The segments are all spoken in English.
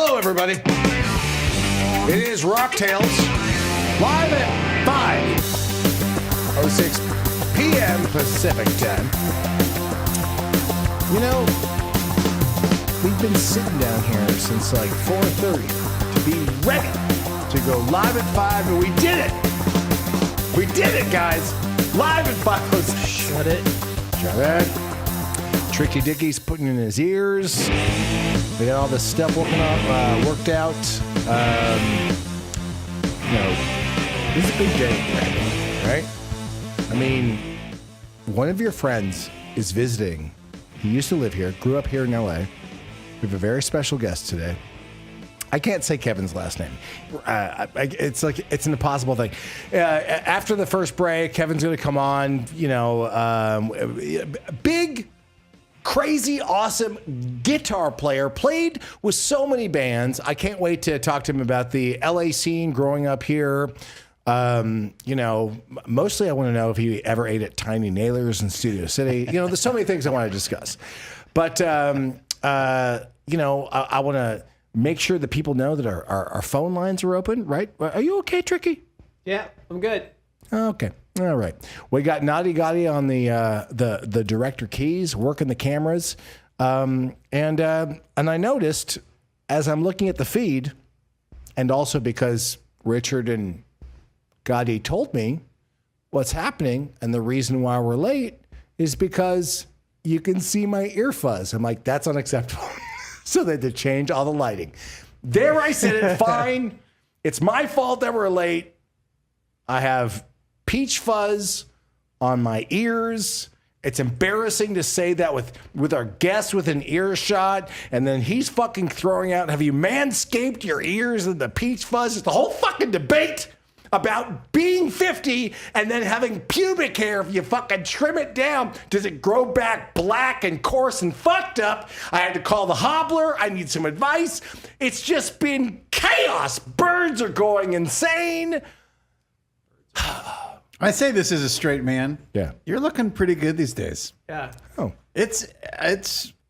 Hello, everybody. It is Rock Tales, live at 5:06 p.m. Pacific time. You know, we've been sitting down here since like 4:30 to be ready to go live at 5, and we did it. We did it, guys. Live at 5:06. Shut it. Shut it. Tricky Dicky's putting in his ears. We got all this stuff worked out. This is a big day, right? I mean, one of your friends is visiting. He used to live here, grew up here in LA. We have a very special guest today. I can't say Kevin's last name. It's like it's an impossible thing. After the first break, Kevin's going to come on. Big, crazy, awesome guitar player. Played with so many bands. I can't wait to talk to him about the LA scene growing up here. Mostly I want to know if he ever ate at Tiny Nailers in Studio City. There's so many things I want to discuss. But, I want to make sure that people know that our phone lines are open, right? Are you okay, Tricky? Yeah, I'm good. Okay. All right. We got Naughty Gotti on the director keys, working the cameras. And I noticed as I'm looking at the feed, and also because Richard and Gotti told me what's happening, and the reason why we're late is because you can see my ear fuzz. I'm like, that's unacceptable. So they had to change all the lighting. There, I said it. Fine. It's my fault that we're late. I have peach fuzz on my ears. It's embarrassing to say that with our guest with an earshot, and then he's fucking throwing out, have you manscaped your ears and the peach fuzz? It's the whole fucking debate about being 50 and then having pubic hair. If you fucking trim it down, does it grow back black and coarse and fucked up? I had to call the hobbler. I need some advice. It's just been chaos. Birds are going insane. I say this as a straight man. Yeah. You're looking pretty good these days. Yeah. Oh. It's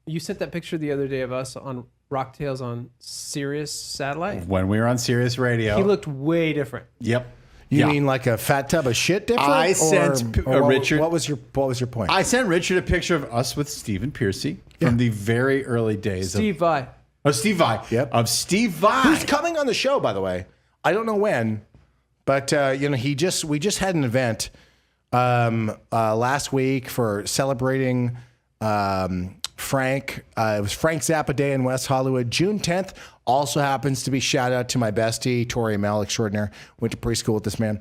You sent that picture the other day of us on Rock Tales on Sirius Satellite. when we were on Sirius Radio. He looked way different. Yep. You mean like a fat tub of shit different? I sent Richard. What was your point? I sent Richard a picture of us with Stephen Piercy from the very early days Steve Vai. of Steve Vai. Yep. Of Steve Vai. Who's coming on the show, by the way? I don't know when, but we just had an event last week for celebrating Frank. It was Frank Zappa Day in West Hollywood. June 10th also happens to be shout out to my bestie, Tori Mel extraordinaire. Went to preschool with this man.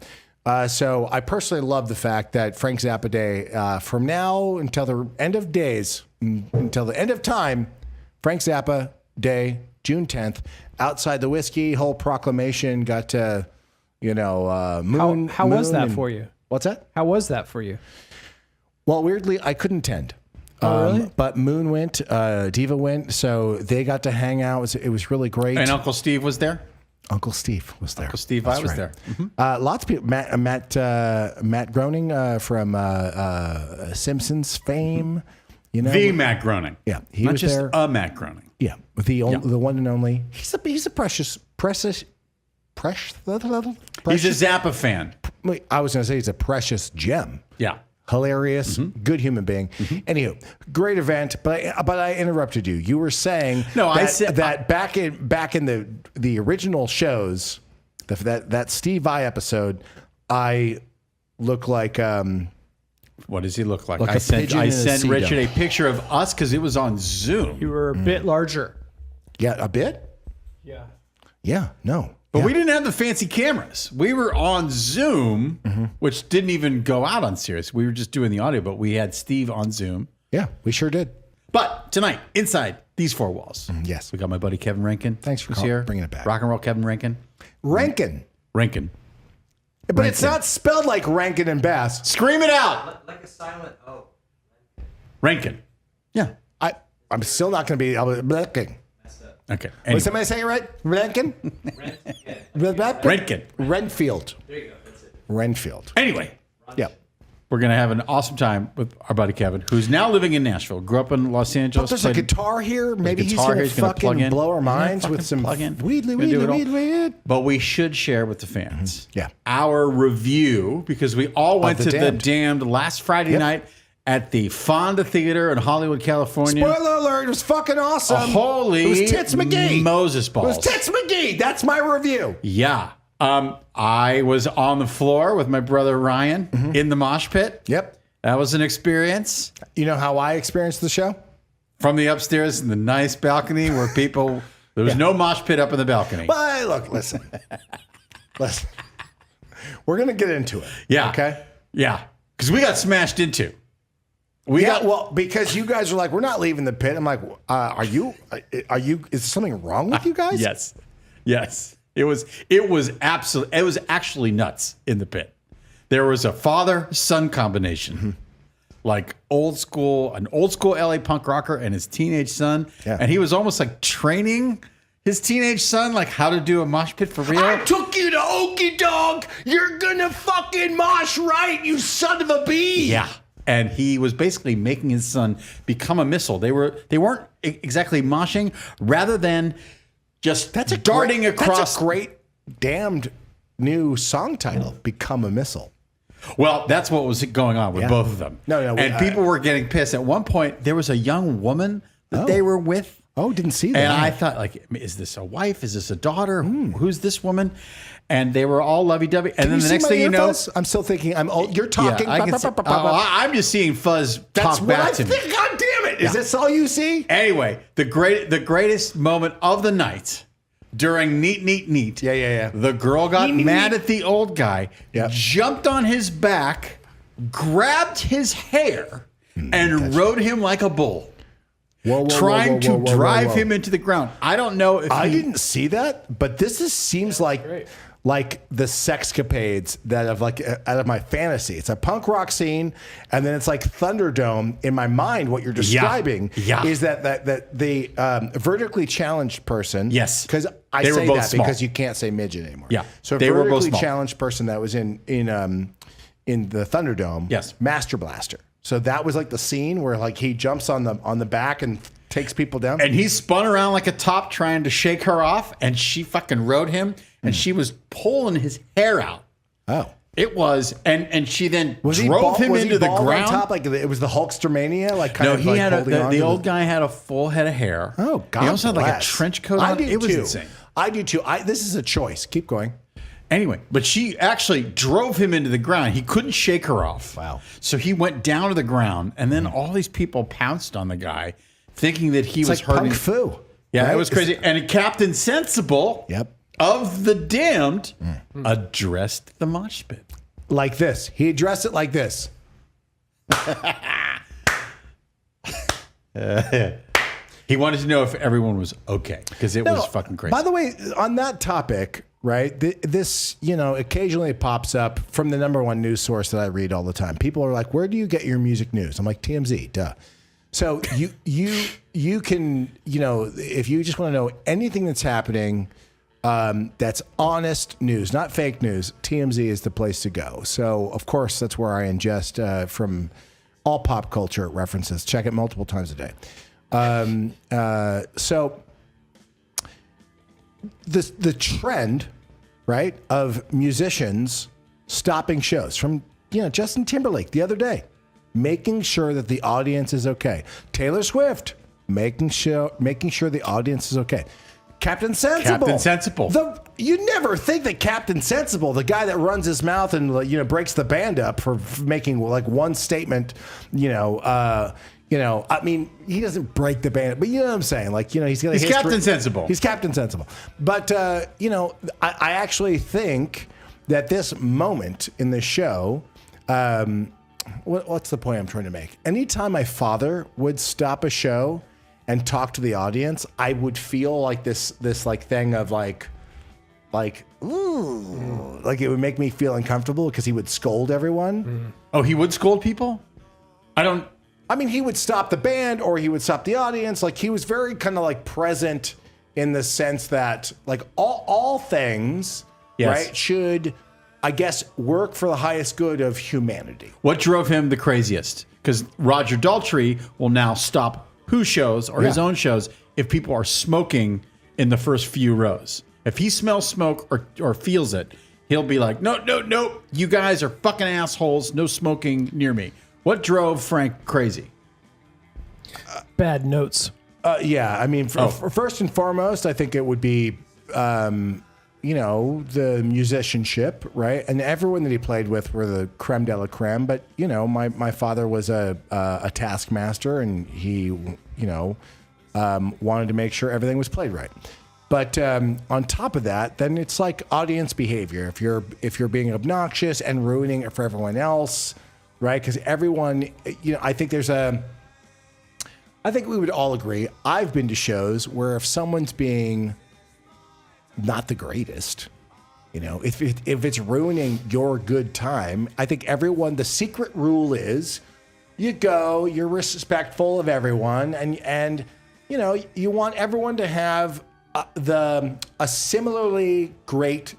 So I personally love the fact that Frank Zappa Day, from now until the end of days, until the end of time, Frank Zappa Day, June 10th, outside the Whiskey, whole proclamation got to, moon. How was that and- for you? What's that? How was that for you? Well, weirdly, I couldn't attend. Oh, really? But Moon went, Diva went, so they got to hang out. It was really great. And Uncle Steve was there. Uncle Steve was there. Uncle Steve Vai was there. Lots of people. Matt Groening from Simpsons fame. The Matt Groening. Yeah, he Not was just there. a Matt Groening. Yeah, the one and only. He's a precious. He's He's a Zappa fan. I was going to say he's a precious gem. Yeah. Hilarious, good human being. Anywho, great event, but I interrupted you. You were saying I said that back in the original shows, that Steve Vai episode, I look like What does he look like? Like I a pigeon in a sent sea Richard dome. a picture of us because it was on Zoom. You were a bit larger. yeah, a bit. Yeah. Yeah, no. But we didn't have the fancy cameras. We were on Zoom, which didn't even go out on Sirius. We were just doing the audio, but we had Steve on Zoom. Yeah, we sure did. But tonight, inside these four walls, yes, we got my buddy Kevin Rankin. Thanks for here. bringing it back. Rock and roll Kevin Rankin. Rankin. But it's not spelled like Rankin and Bass. Scream it out. Like a silent O. Rankin. Yeah. I'm still not going to be able to. Rankin. Okay. Was somebody saying it right? Rankin? Rankin. Renfield. There you go. That's it. Renfield. Anyway. Yeah. We're going to have an awesome time with our buddy Kevin, who's now living in Nashville. Grew up in Los Angeles. There's a guitar here. Maybe he's going to fucking blow our minds with some weed. But we should share with the fans Yeah. our review, because we all went The to Damned. the Damned last Friday night at the Fonda Theater in Hollywood, California. Spoiler alert, it was fucking awesome. Holy it was Tits McGee. Moses balls. It was Tits McGee. That's my review. Yeah. I was on the floor with my brother Ryan in the mosh pit. Yep. That was an experience. You know how I experienced the show? From the upstairs in the nice balcony where people, there was no mosh pit up in the balcony. But look, listen. We're going to get into it. Yeah. Okay? Yeah. Because we got smashed into. Well, because you guys are like, we're not leaving the pit. I'm like, are you, is there something wrong with you guys? Yes. Yes. It was actually nuts in the pit. There was a father-son combination. Like an old school LA punk rocker and his teenage son. Yeah. And he was almost like training his teenage son, like how to do a mosh pit for real. I took you to Okie Dog. You're going to fucking mosh right, you son of a bee. Yeah. And he was basically making his son become a missile. They weren't exactly moshing, rather than just darting across. That's a great damned new song title, Become a Missile. Well, that's what was going on with both of them. No, and people were getting pissed. At one point, there was a young woman that they were with. Oh, didn't see that. And I thought, like, is this a wife? Is this a daughter? Who's this woman? And they were all lovey-dovey. And then the next thing you know, I'm still thinking. You're talking. Yeah, I'm just seeing Fuzz That's talk what back I to me. think. God damn it! Is this all you see? Anyway, the greatest moment of the night during Neat. Yeah. The girl got mad at the old guy, Yep. jumped on his back, grabbed his hair, and rode him like a bull, trying to drive him into the ground. I don't know if I didn't see that, but this seems like the sexcapades that of like out of my fantasy. It's a punk rock scene, and then it's like Thunderdome. In my mind, what you're describing is that the vertically challenged person. Yes. Because I They were say both that small. because you can't say midget anymore. Yeah. So a They were both vertically small. challenged person that was in the Thunderdome. Yes. Master Blaster. So that was like the scene where like he jumps on the back and takes people down. And he spun around like a top trying to shake her off, and she fucking rode him, and she was pulling his hair out. Oh. It was, and she then Was he drove him was into he the bald ground. On top, like it was the Hulkstermania, like kind No, of he like had holding on the to old guy had a full head of hair. Oh God! He also had like a bless. trench coat I on. do It was too. insane. I do too. This is a choice. Keep going. Anyway, but she actually drove him into the ground. He couldn't shake her off. Wow. So he went down to the ground, and then all these people pounced on the guy, thinking that he It's was like hurting. Punk Fu. Yeah, right? it was crazy. And Captain Sensible Yep. of the Damned addressed the mosh pit. Like this. He addressed it like this. He wanted to know if everyone was okay, because it was fucking crazy. By the way, on that topic, right? This, occasionally pops up from the number one news source that I read all the time. People are like, "Where do you get your music news?" I'm like, TMZ, duh. So you can, if you just want to know anything that's happening, that's honest news, not fake news, TMZ is the place to go. So of course that's where I ingest from all pop culture references. Check it multiple times a day. So the trend, right, of musicians stopping shows from, Justin Timberlake the other day, making sure that the audience is okay. Taylor Swift, making sure the audience is okay. Captain Sensible. You never think that Captain Sensible, the guy that runs his mouth and breaks the band up for making like one statement, I mean, he doesn't break the band, but you know what I'm saying? Like, he's got a history. Captain Sensible. He's Captain Sensible. But, I actually think that this moment in the show, what's the point I'm trying to make? Anytime my father would stop a show and talk to the audience, I would feel like this like thing of like, ooh, like it would make me feel uncomfortable because he would scold everyone. Oh, he would scold people? I mean, he would stop the band or he would stop the audience. Like he was very kind of like present in the sense that like all things, Yes. right, should I guess, work for the highest good of humanity. What drove him the craziest? Because Roger Daltrey will now stop Who shows or his own shows if people are smoking in the first few rows. If he smells smoke or feels it, he'll be like, no, you guys are fucking assholes. No smoking near me. What drove Frank crazy? Bad notes. Yeah, I mean, first and foremost, I think it would be, the musicianship, right? And everyone that he played with were the creme de la creme. But, my father was a taskmaster, and he, wanted to make sure everything was played right. But on top of that, then it's like audience behavior. If you're being obnoxious and ruining it for everyone else, right? Because everyone, I think we would all agree. I've been to shows where if someone's being not the greatest, if it's ruining your good time, I think the secret rule is you go, you're respectful of everyone, and you want everyone to have a similar great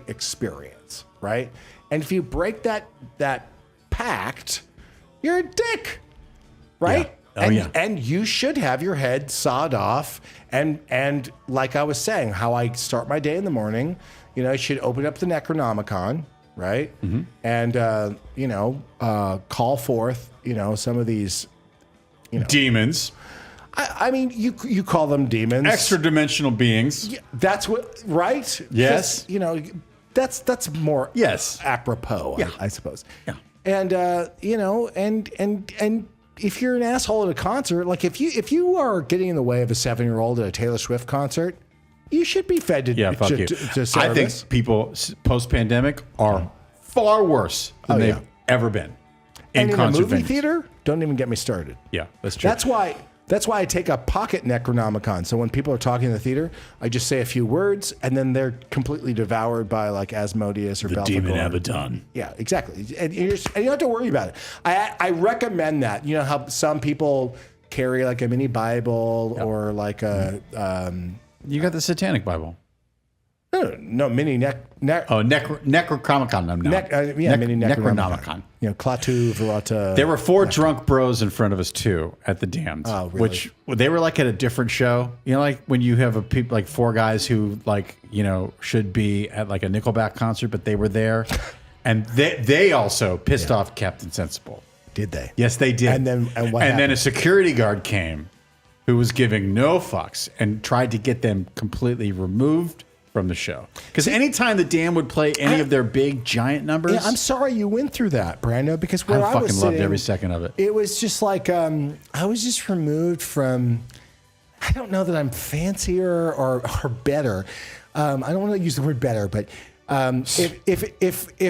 experience, right? And if you break that pact, you're a dick. Right? Yeah. And you should have your head sawed off. And like I was saying, how I start my day in the morning, I should open up the Necronomicon, right? Mm-hmm. And, call forth, some of these, demons. I mean, you call them demons. Extra dimensional beings. Yeah, that's what, right? Yes. That's more apropos, I suppose. Yeah. And, and if you're an asshole at a concert, like if you are getting in the way of a 7-year-old at a Taylor Swift concert, you should be fed to fuck you. To service. I think people post-pandemic are far worse than they've ever been in concert a movie venues. theater. Don't even get me started. Yeah, that's true. That's why I take a pocket Necronomicon. So when people are talking in the theater, I just say a few words, and then they're completely devoured by like Asmodeus or the Belphegor. demon Abaddon. Yeah, exactly. And you don't have to worry about it. I recommend that. You know how some people carry like a mini Bible or like a... you got the Satanic Bible. No, mini Necronomicon. Mini Necronomicon. Klaatu, Verata. There were 4 drunk bros in front of us too at the Damned. Oh, really? Which they were like at a different show. Like when you have like 4 guys who should be at like a Nickelback concert, but they were there, and they also pissed off Captain Sensible. Did they? Yes, they did. And then a security guard came, who was giving no fucks and tried to get them completely removed from the show. Because anytime the Damned would play any of their big giant numbers, I'm sorry you went through that, Brando. Because where I fucking was loved sitting, every second of it. It was just like I was just removed from. I don't know that I'm fancier or better. I don't want to use the word better, but if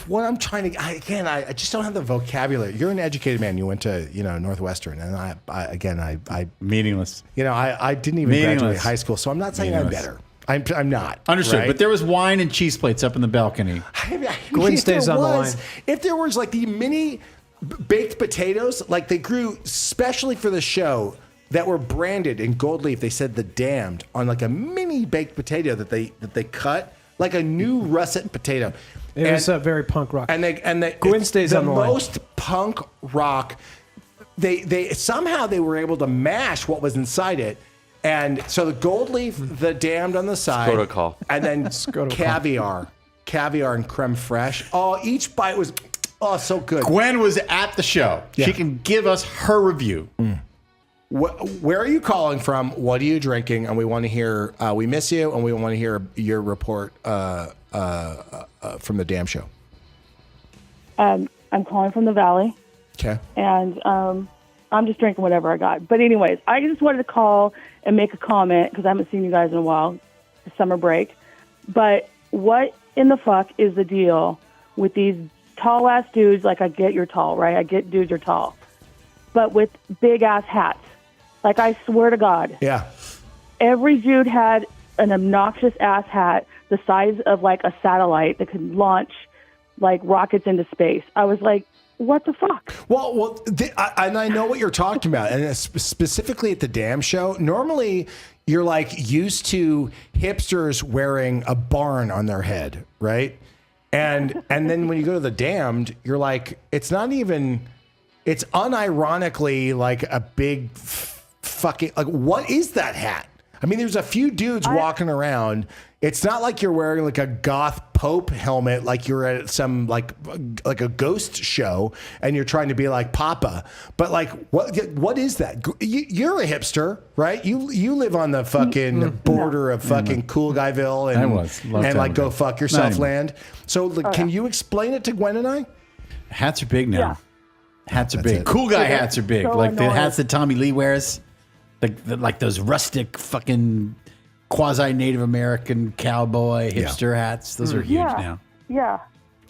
what I'm trying to I just don't have the vocabulary. You're an educated man. You went to Northwestern, and I meaningless. I didn't even graduate high school, so I'm not saying I'm better. I'm not. Understood. Right? But there was wine and cheese plates up in the balcony. Gwen stays on the line. If there was like the mini baked potatoes, like they grew specially for the show, that were branded in gold leaf, they said the Damned on like a mini baked potato that they cut like a new russet potato. It was very punk rock. And they Gwen stays on the line. most punk rock. They somehow they were able to mash what was inside it. And so the gold leaf, the Damned on the side, Protocol. and then caviar and creme fraiche. Oh, each bite was so good. Gwen was at the show. Yeah. She can give us her review. Where are you calling from? What are you drinking? And we want to hear. We miss you, and we want to hear your report from the Damned show. I'm calling from the Valley. Okay. And I'm just drinking whatever I got. But anyways, I just wanted to call and make a comment because I haven't seen you guys in a while, the summer break. But what in the fuck is the deal with these tall-ass dudes? Like, I get you're tall, right? I get dudes are tall. But with big-ass hats. Like, I swear to God. Yeah. Every dude had an obnoxious-ass hat the size of, like, a satellite that could launch, like, rockets into space. I was like, what the fuck? Well, and I know what you're talking about, and specifically at the Damned show. Normally, you're like used to hipsters wearing a barn on their head, right? And then when you go to the Damned, you're like, it's not even, it's unironically like a big fucking, like, what is that hat? I mean, there's a few dudes walking around. It's not like you're wearing like a goth Pope helmet, like you're at some like a ghost show and you're trying to be like Papa. But like, what is that? You're a hipster, right? You live on the fucking border of fucking Cool Guyville and like go fuck yourself land. So like, can you explain it to Gwen and I? Hats are big now. Yeah. Hats are big. Cool guy hats are big. So like the annoying. hats that Tommy Lee wears. Like those rustic fucking quasi-Native American cowboy hipster hats. Those are huge now. Yeah.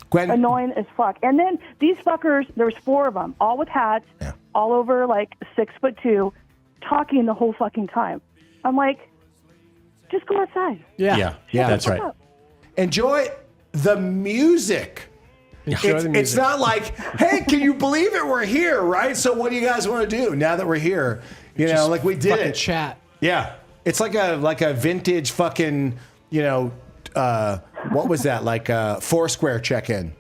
Gwen, Annoying as fuck. And then these fuckers, there's 4 of them, all with hats, all over like 6'2", talking the whole fucking time. I'm like, just go outside. Yeah, that's right. enjoy the music. It's not like, hey, can you believe it? We're here, right? So what do you guys want to do now that we're here? You know, like we did it. Chat. Yeah, it's like a vintage fucking, you know, what was that? Like a Foursquare check-in,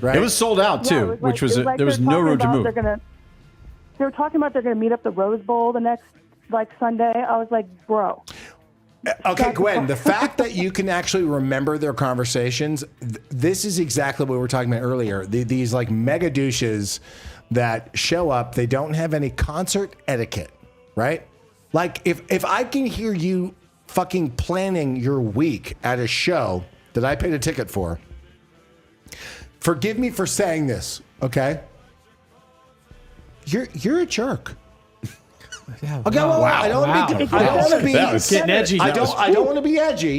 right? It was sold out too, Yeah, it was which like- was it like there was they're no talking room to about move. They were talking about they're going to meet up the Rose Bowl the next like Sunday. I was like, bro. Okay, Gwen, the fact that you can actually remember their conversations, this is exactly what we were talking about earlier. These like mega douches that show up, they don't have any concert etiquette, right? Like if I can hear you fucking planning your week at a show that I paid a ticket for, forgive me for saying this, okay? You're a jerk. Yeah, Okay, well, I don't want to be. I don't want to be. Getting edgy. I don't want to be edgy.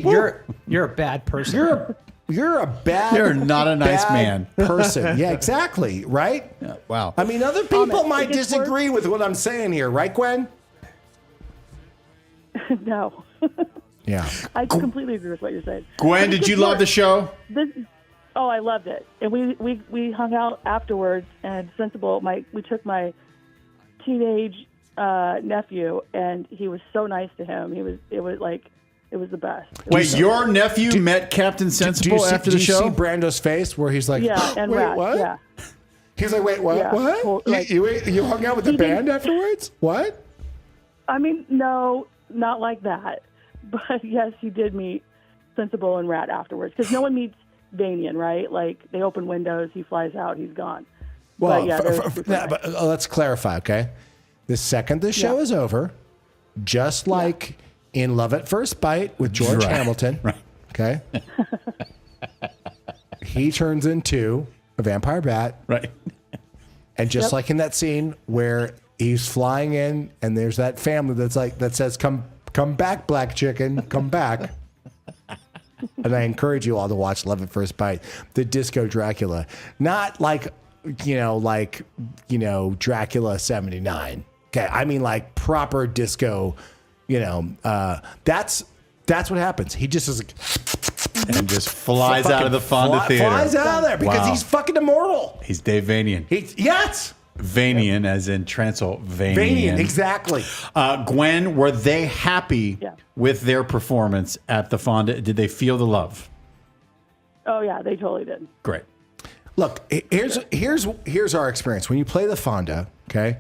You're a bad person. You're a bad. You're not a nice man. Person. Yeah, exactly. Right. Yeah, wow. I mean, other people might it gets disagree with what I'm saying here, right, Gwen? No. Yeah. I completely agree with what you're saying. Gwen, did you love the show? Oh, I loved it. And we hung out afterwards, and Sensible, we took my teenage nephew, and he was so nice to him. It was the best. Wait, your nephew met Captain Sensible after the show? Do you see Brando's face where he's like, Yeah, and wait, Rat, what? yeah. He's like, wait, what? Yeah, What? like- you hung out with the He band didn't- afterwards? What? I mean, no, not like that. But yes, he did meet Sensible and Rat afterwards, because no one meets Vanian, right? Like, they open windows, he flies out, he's gone. Well, But, yeah, they're super nice. but let's clarify, okay? The second the show is over, just like in Love at First Bite with George Hamilton, okay? He turns into a vampire bat, Right. and just like in that scene where he's flying in, and there's that family that says, "Come back, black chicken, come back." And I encourage you all to watch Love at First Bite, the Disco Dracula, not like Dracula 79. Okay, I mean like proper disco. That's what happens. He just is like, And just flies out of the Fonda Theater. Flies out of there because Wow. he's fucking immortal. He's Dave Vanian. Yes. Vanian, as in Transylvanian. Vanian, exactly. Gwen, were they happy with their performance at the Fonda? Did they feel the love? Oh, yeah, they totally did. Great. Look, here's our experience. When you play the Fonda, okay,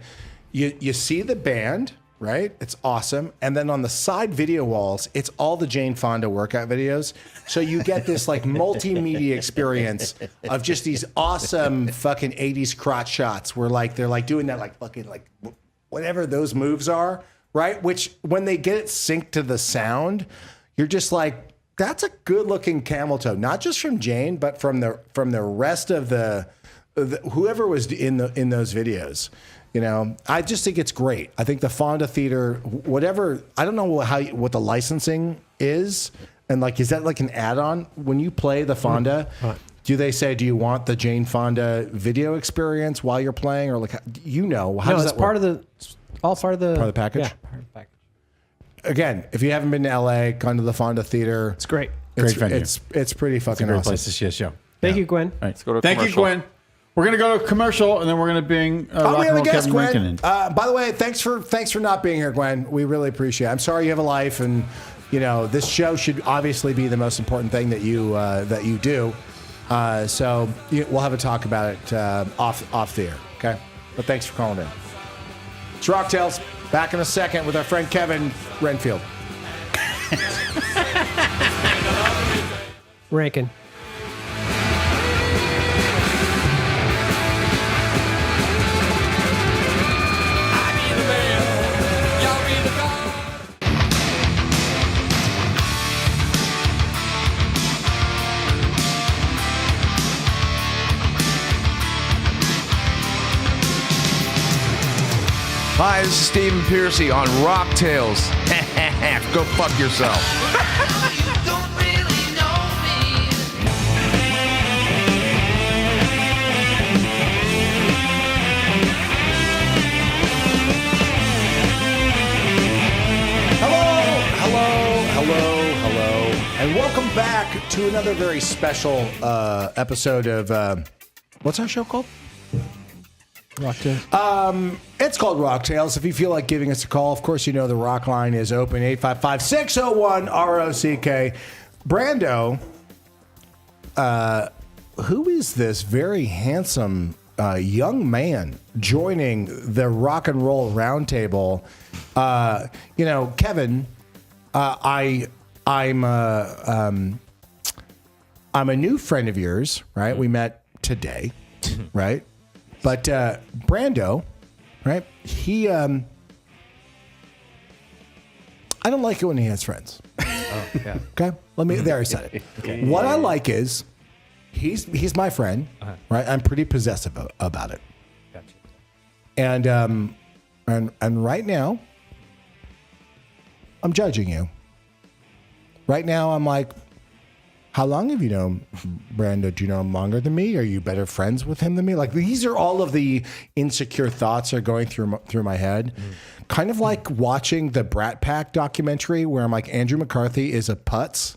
you see the band, right? It's awesome. And then on the side video walls, it's all the Jane Fonda workout videos. So you get this like multimedia experience of just these awesome fucking 80s crotch shots where like they're like doing that like fucking like whatever those moves are, right? Which when they get it synced to the sound, you're just like, that's a good looking camel toe, not just from Jane, but from the rest of the whoever was in those videos. You know, I just think it's great. I think the Fonda Theater, whatever, I don't know what the licensing is. And like, is that like an add-on when you play the Fonda? Do they say, do you want the Jane Fonda video experience while you're playing, or like, how does that part work? of the package? Yeah, part of the package. Again, if you haven't been to LA, gone to the Fonda Theater, It's great. Great venue. It's pretty fucking Great awesome. place to see a show. Thank you, Gwen. All right. Let's go to Thank you, commercial. Gwen. We're gonna go to a commercial, and then we're gonna bring rock we and have a roll guest, Kevin Rankin Gwen. in. By the way, thanks for not being here, Gwen. We really appreciate it. I'm sorry you have a life, and this show should obviously be the most important thing that you do. So we'll have a talk about it off the air, okay? But thanks for calling in. It's Rock Tales. Back in a second with our friend Kevin Renfield. Rankin. Hi, this is Stephen Piercy on Rock Tales. Go fuck yourself. Hello, and welcome back to another very special episode of what's our show called? Rock Tales. It's called Rock Tales. If you feel like giving us a call, of course, you know the rock line is open 855-601-ROCK. Brando, who is this very handsome young man joining the rock and roll roundtable? Kevin, I'm a new friend of yours, right? We met today, right? But Brando, right? He, I don't like it when he has friends. Oh, yeah. Okay, there I said it. Okay. What I like is he's my friend, right? I'm pretty possessive about it. Gotcha. And right now, I'm judging you. Right now, I'm like, how long have you known Brando? Do you know him longer than me? Are you better friends with him than me? Like, these are all of the insecure thoughts that are going through my head. Kind of like watching the Brat Pack documentary where I'm like, Andrew McCarthy is a putz.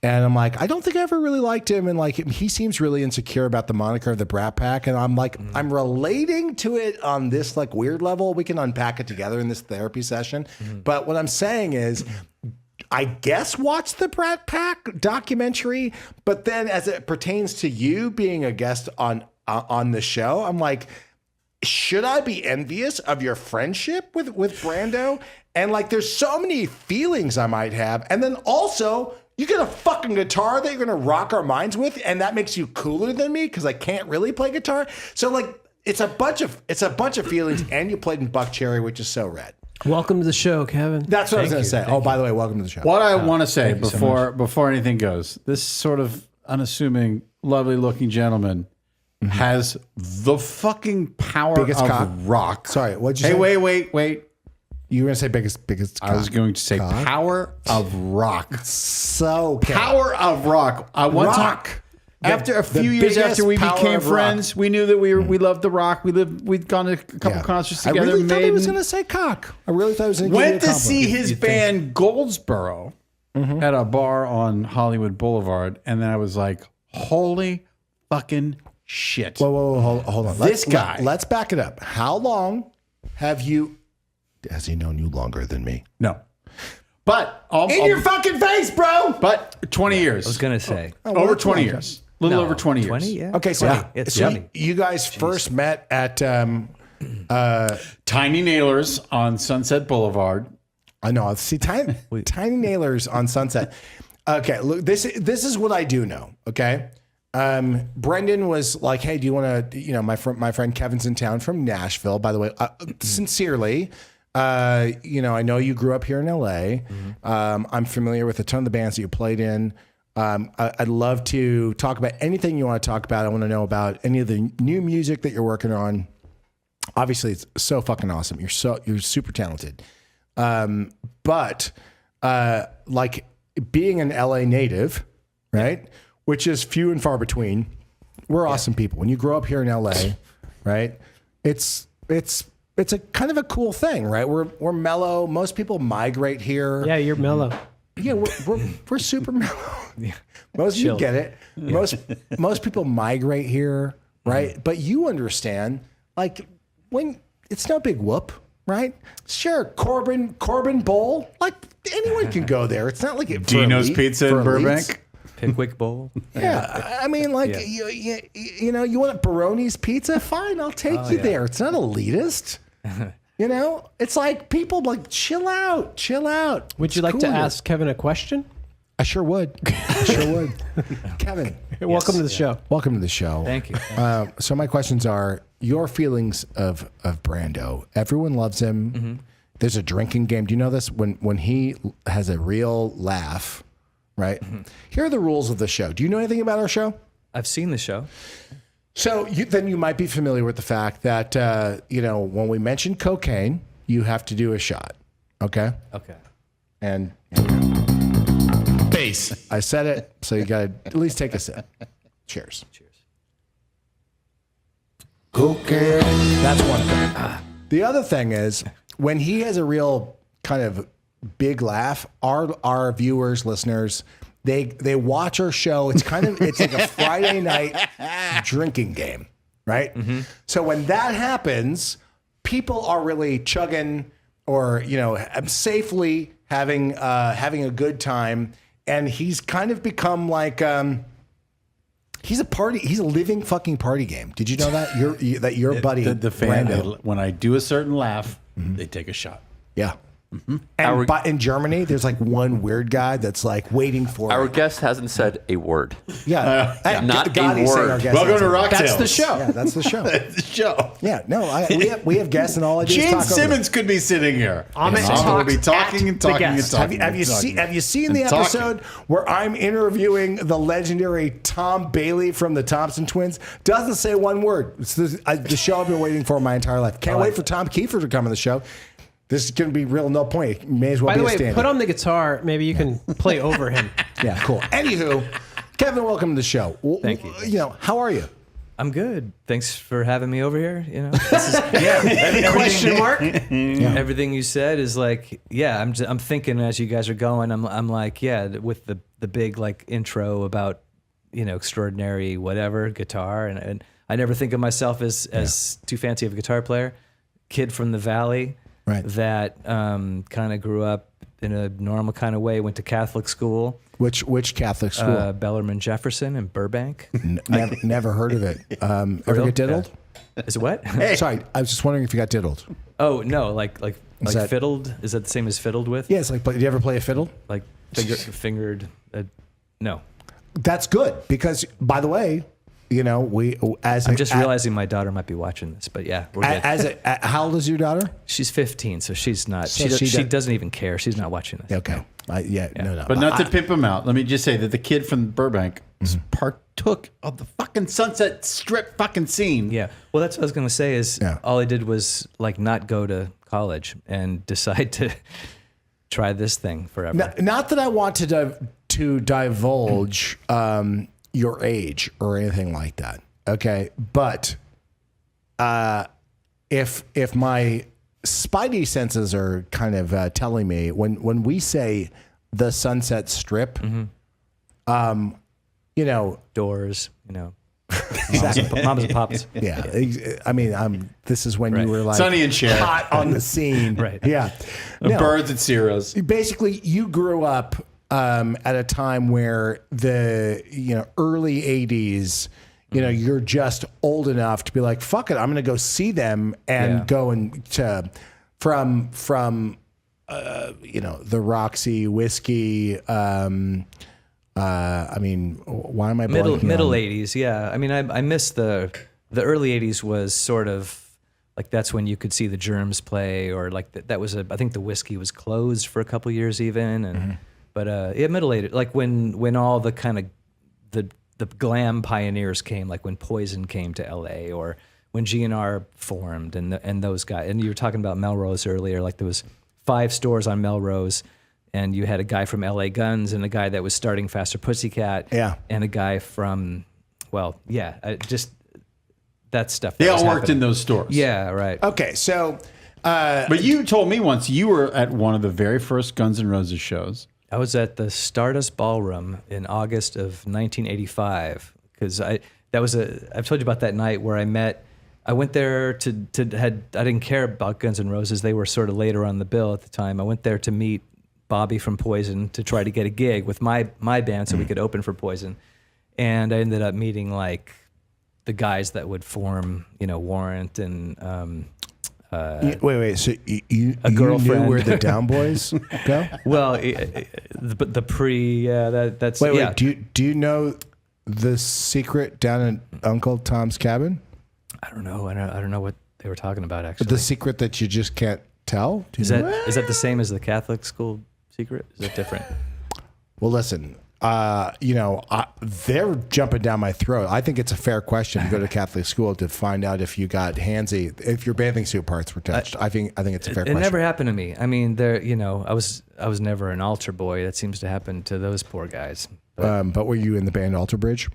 And I'm like, I don't think I ever really liked him. And like, he seems really insecure about the moniker of the Brat Pack. And I'm like, I'm relating to it on this like weird level. We can unpack it together in this therapy session. But what I'm saying is, I guess watch the Brat Pack documentary, but then as it pertains to you being a guest on the show, I'm like, should I be envious of your friendship with Brando? And like, there's so many feelings I might have. And then also, you get a fucking guitar that you're gonna rock our minds with, and that makes you cooler than me because I can't really play guitar. So like, it's a bunch of feelings, and you played in Buck Cherry, which is so rad. Welcome to the show, Kevin. That's what I was going to say. Oh, by the way, welcome to the show. What I want to say before anything goes, this sort of unassuming, lovely looking gentleman has the fucking power Biggest of cock? rock. Sorry, what'd you say? Wait. You were going to say biggest I was going to say cock? power of rock. So Power of rock. I want rock. After a The few years biggest after we power became of friends, we knew that we loved the rock. We'd gone to a couple concerts together. I really thought he was Maiden. going to say cock. I really thought he was going to Went to see his band Goldsboro at a bar on Hollywood Boulevard, and then I was like, "Holy fucking shit!" Whoa, hold on. This guy. Let's back it up. How long has he known you longer than me? No, but In your fucking face, bro. but 20 years. I was going to say. Over 20 years. A little over 20 years. 20, yeah. Okay, so, It's so yummy. you guys first met at Tiny Nailers on Sunset Boulevard. I know. See, tiny nailers on Sunset. Okay, look, this is what I do know. Okay, Brendan was like, "Hey, do you want to? My friend Kevin's in town from Nashville. By the way, sincerely, I know you grew up here in LA. I'm familiar with a ton of the bands that you played in. I'd love to talk about anything you want to talk about. I want to know about any of the new music that you're working on. Obviously, it's so fucking awesome. You're super talented." But like being an LA native, right? Which is few and far between. We're awesome people. When you grow up here in LA, right? It's a kind of a cool thing, right? We're mellow. Most people migrate here. Yeah, you're mellow. Yeah, we're super mellow. Most of you get it. Most people migrate here, right? But you understand, like, when it's no big whoop, right? Sure, Corbin Bowl, like anyone can go there. It's not like it. Dino's Pizza in Burbank. Pickwick Bowl. Yeah, I mean, like you know, you want Baroni's Pizza? Fine, I'll take you there. It's not elitist. You know, it's like people like chill out. Would you like to ask Kevin a question? I sure would. Kevin, Welcome to the show. welcome to the show. Thank you. So my questions are your feelings of Brando. Everyone loves him. Mm-hmm. There's a drinking game. Do you know this? When he has a real laugh, right? Mm-hmm. Here are the rules of the show. Do you know anything about our show? I've seen the show. So then you might be familiar with the fact that you know, when we mention cocaine, you have to do a shot. Okay. Okay. And Base. I said it, so you got to at least take a sip. Cheers. Cocaine. That's one thing. The other thing is when he has a real kind of big laugh, our viewers, listeners, they watch our show. It's like a Friday night drinking game, right? Mm-hmm. So when that happens, people are really chugging or, you know, safely having a good time. And he's kind of become like he's a living fucking party game. Did you know that your buddy The fan, Brando, when I do a certain laugh, they take a shot. yeah. And but in Germany, there's like one weird guy that's like waiting for Our it. guest hasn't said a word. Yeah, Not a Gotti's saying word. our guest Welcome is- to Rock That's Tales. the show. Yeah, that's the show. The show. Yeah, no, we have guests, and all I do is Gene talk over them. Simmons could be sitting here. Ahmed And Ahmed will be talks talking at and talking the and guest. talking. Have you seen the and talking. episode where I'm interviewing the legendary Tom Bailey from the Thompson Twins? Doesn't say one word. It's the show I've been waiting for my entire life. Can't wait for Tom Kiefer to come on the show. This is going to be real. No point. It may as well By be the a way, stand. put on the guitar. Maybe you can play over him. Yeah, cool. Anywho, Kevin, welcome to the show. Thank you. You know, how are you? I'm good. Thanks for having me over here. You know, this is, Question mark? everything you said is like, yeah. I'm thinking as you guys are going. I'm like, yeah, with the big like intro about, you know, extraordinary whatever guitar, and I never think of myself as too fancy of a guitar player. Kid from the Valley. Right. That kind of grew up in a normal kind of way. Went to Catholic school. Which Catholic school? Bellarmine Jefferson in Burbank. Never heard of it. Ever Real? get diddled? Is it what? Sorry, I was just wondering if you got diddled. Oh no, like that- fiddled. Is that the same as fiddled with? Yeah, it's like, did you ever play a fiddle? Like fingered. No. That's good because, by the way, you know, I'm just realizing my daughter might be watching this, but yeah, we're good. How old is your daughter? She's 15, so she's not. So she she doesn't even care. She's not watching this. Okay. No. But not to pimp him out. Let me just say that the kid from Burbank partook of the fucking Sunset Strip fucking scene. Yeah. Well, that's what I was gonna say. Is all I did was like not go to college and decide to try this thing forever. Not that I want to divulge your age or anything like that. Okay, but if my spidey senses are kind of telling me when we say the Sunset Strip, you know, Doors, you know, exactly. mamas and papas. Yeah, I mean, this is when you were like Sonny and Cher. hot on the scene, Right. Yeah, No. Birds and Zeros. Basically, you grew up at a time where the early '80s. You know, you're just old enough to be like, fuck it, I'm going to go see them and go and from the Roxy whiskey. I mean, why am I blanking Middle on- 80s? Yeah. I mean, I miss the early 80s was sort of like that's when you could see the Germs play, or like that was I think the whiskey was closed for a couple years even, and but middle 80s, like when all the kind of the glam pioneers came, like when Poison came to LA, or when GNR formed, and those guys. And you were talking about Melrose earlier, like there was 5 stores on Melrose, and you had a guy from LA Guns and a guy that was starting Faster Pussycat, and a guy from, just that stuff. They that all was worked in happening. those stores. Yeah, right. Okay, so But you told me once you were at one of the very first Guns N' Roses shows. I was at the Stardust Ballroom in August of 1985 because that was I've told you about that night where I went there I didn't care about Guns N' Roses. They were sort of later on the bill at the time. I went there to meet Bobby from Poison to try to get a gig with my band so we could open for Poison. And I ended up meeting like the guys that would form, Warrant and Wait. So you girlfriend. knew where the Down Boys go? well, the pre that's Wait. yeah. Do you know the secret down at Uncle Tom's cabin? I don't know. I don't know what they were talking about actually. The secret that you just can't tell? Is that the same as the Catholic school secret? Is it different? Well, listen, they're jumping down my throat. I think it's a fair question to go to Catholic school to find out if you got handsy, if your bathing suit parts were touched. I think it's a fair question. It never happened to me. I mean, I was never an altar boy. That seems to happen to those poor guys. But were you in the band Alter Bridge?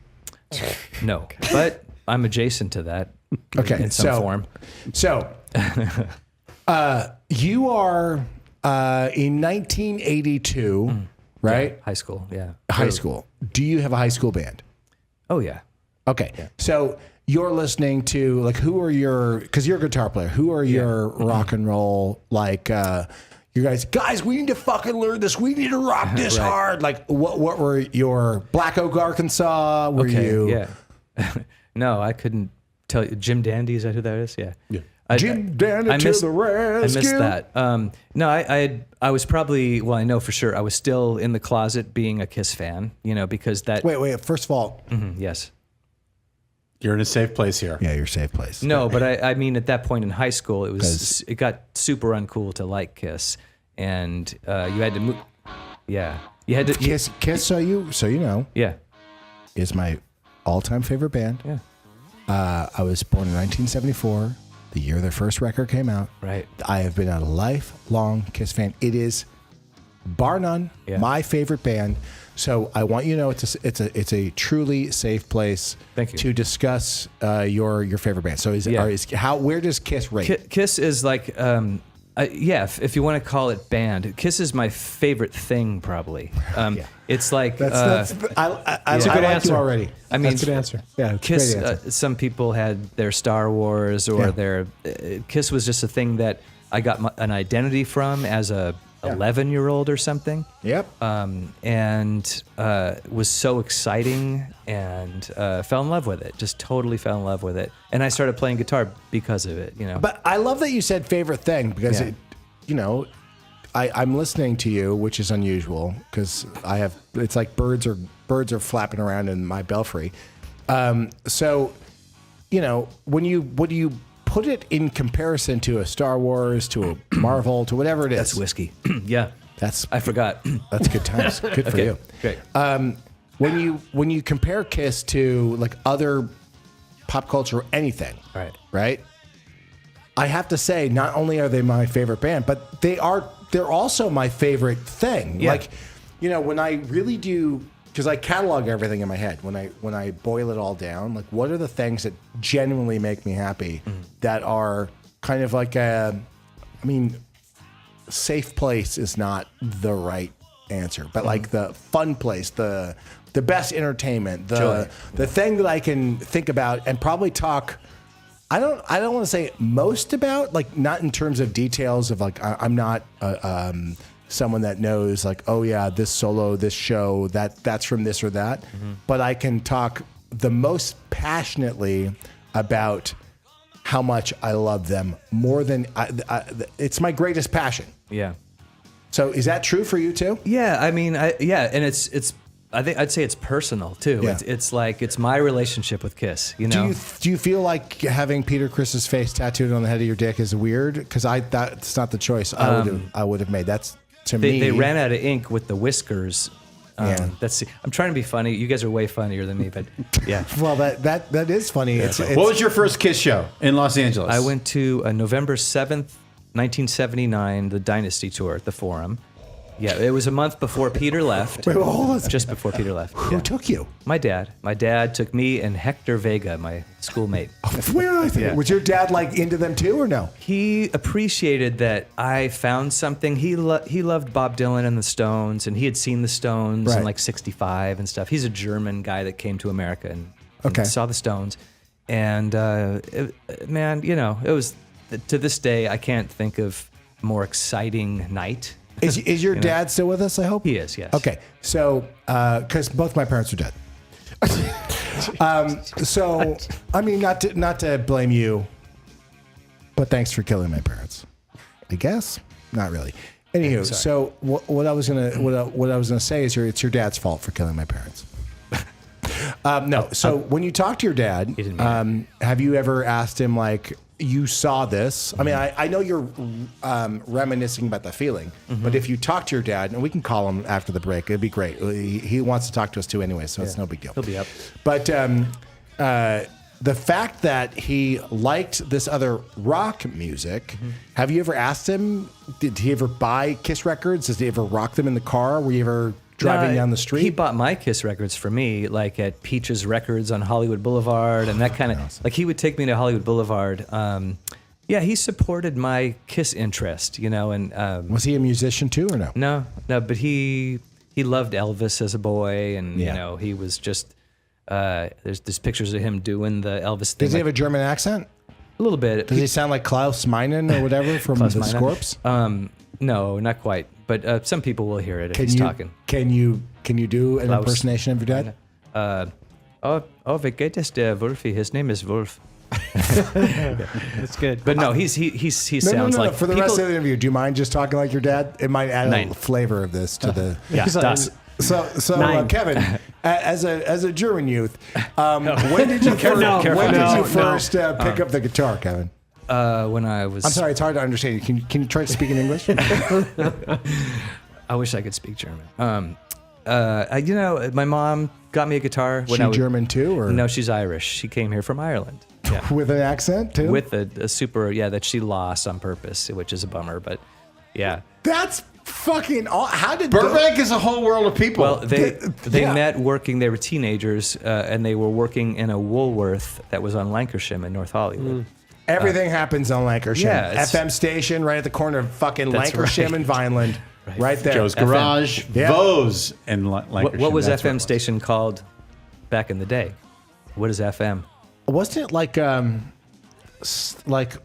No, but I'm adjacent to that. Okay, in some form. So, you are in 1982, right? Yeah, high school, yeah. High school. Do you have a high school band? Oh yeah. Okay, so you're listening to like because you're a guitar player. Who are your rock and roll you guys, we need to fucking learn this. We need to rock this hard. Like, what were your Black Oak, Arkansas? Were you? Yeah. No, I couldn't tell you. Jim Dandy, is that who that is? Yeah. Jim Dandy to the rescue. I missed that. No, I was probably, well, I know for sure, I was still in the closet being a Kiss fan, because that. Wait. First of all. Yes. You're in a safe place here. Yeah, you're a safe place. No, but I mean, at that point in high school, it got super uncool to like Kiss, and you had to move. Yeah, you had to Kiss. So you know, Yeah, is my all-time favorite band. yeah, I was born in 1974, the year their first record came out. right. I have been a lifelong Kiss fan. It is, bar none, my favorite band. So I want you to know it's a truly safe place. Thank you. To discuss your favorite band. So where does Kiss rate? Kiss is like, if you want to call it band, Kiss is my favorite thing probably. It's like I a good like answer you already. I mean, That's a good answer. Yeah, Kiss. great answer. Some people had their Star Wars or their Kiss was just a thing that I got an identity from as a 11-year-old or something. Yep. And was so exciting and fell in love with it. Just totally fell in love with it. And I started playing guitar because of it. But I love that you said favorite thing because I'm listening to you, which is unusual because it's like birds are flapping around in my belfry. So when you put it in comparison to a Star Wars, to a Marvel, to whatever it is. That's whiskey. Yeah. I forgot. That's good times. Good for you. Great. When you compare Kiss to like other pop culture or anything, right? I have to say, not only are they my favorite band, but they're also my favorite thing. Yeah. Like, when I really do, because I catalog everything in my head. When I boil it all down, like what are the things that genuinely make me happy that are kind of like safe place is not the right answer, but like the fun place, the best entertainment, the thing that I can think about and probably talk. I don't want to say most about, like not in terms of details of like I'm not someone that knows like, oh yeah, this solo, this show, that's from this or that, but I can talk the most passionately about how much I love them more than it's my greatest passion. Yeah. So is that true for you too? Yeah, I mean, and it's. I think I'd say it's personal too. Yeah. It's like it's my relationship with Kiss. Do you feel like having Peter Criss's face tattooed on the head of your dick is weird? Because that's not the choice I would have made. That's to me. They ran out of ink with the whiskers. I'm trying to be funny. You guys are way funnier than me, but yeah. Well, that is funny. It's, What was your first Kiss show in Los Angeles? I went to November 7th, 1979, the Dynasty tour at the Forum. Yeah, it was a month before Peter left. Wait, hold on. Just before Peter left. Who took you? My dad. My dad took me and Hector Vega, my schoolmate. Was your dad like into them too, or no? He appreciated that I found something. He loved Bob Dylan and the Stones, and he had seen the Stones in like '65 and stuff. He's a German guy that came to America, and and Okay. saw the Stones, and man, it was to this day I can't think of a more exciting night. Is your dad still with us? I hope He is, yes. Okay, so because both my parents are dead. So I mean, not to blame you, but thanks for killing my parents. I guess not really. Anywho, so what I was gonna say is it's your dad's fault for killing my parents. No. So when you talk to your dad, have you ever asked him like, you saw this? I mean, I know you're reminiscing about the feeling, but if you talk to your dad, and we can call him after the break, it'd be great. He wants to talk to us too anyway, so it's no big deal. He'll be up. But the fact that he liked this other rock music, have you ever asked him, did he ever buy Kiss records? Does he ever rock them in the car? Were you ever driving down the street? He bought my Kiss records for me, like at Peaches Records on Hollywood Boulevard, and that kind of like he would take me to Hollywood Boulevard. Yeah, he supported my Kiss interest, and Was he a musician too, or no? no, but he loved Elvis as a boy, and he was just there's pictures of him doing the Elvis thing. Does he have a German accent? A little bit. Does he sound like Klaus Meinen or whatever from the Meinen? Scorps? No, not quite. But some people will hear it if he's talking. Can you do an Klaus impersonation of your dad? Wie geht es der Wolfie? His name is Wolf. That's good. But no, he sounds like For the rest of the interview, do you mind just talking like your dad? It might add a little flavor of this to the. Yeah, das. So Nine. Kevin, as a German youth, when did you first pick up the guitar, Kevin? When I was. I'm sorry, it's hard to understand. Can you try to speak in English? I wish I could speak German. My mom got me a guitar. When She I was, German too, or No, she's Irish. She came here from Ireland. Yeah. with an accent too? With a super, that she lost on purpose, which is a bummer, but yeah. That's fucking. How did Burbank is a whole world of people. Well, they yeah. met working. They were teenagers, and they were working in a Woolworth that was on Lancashire in North Hollywood. everything happens on Lancashire? yeah, it's- FM station right at the corner of fucking That's Lancashire right. and Vineland, right there. Joe's Garage, Yeah. Vose, and Lancashire. What was That's FM it was. station called back in the day? What is FM? Wasn't it like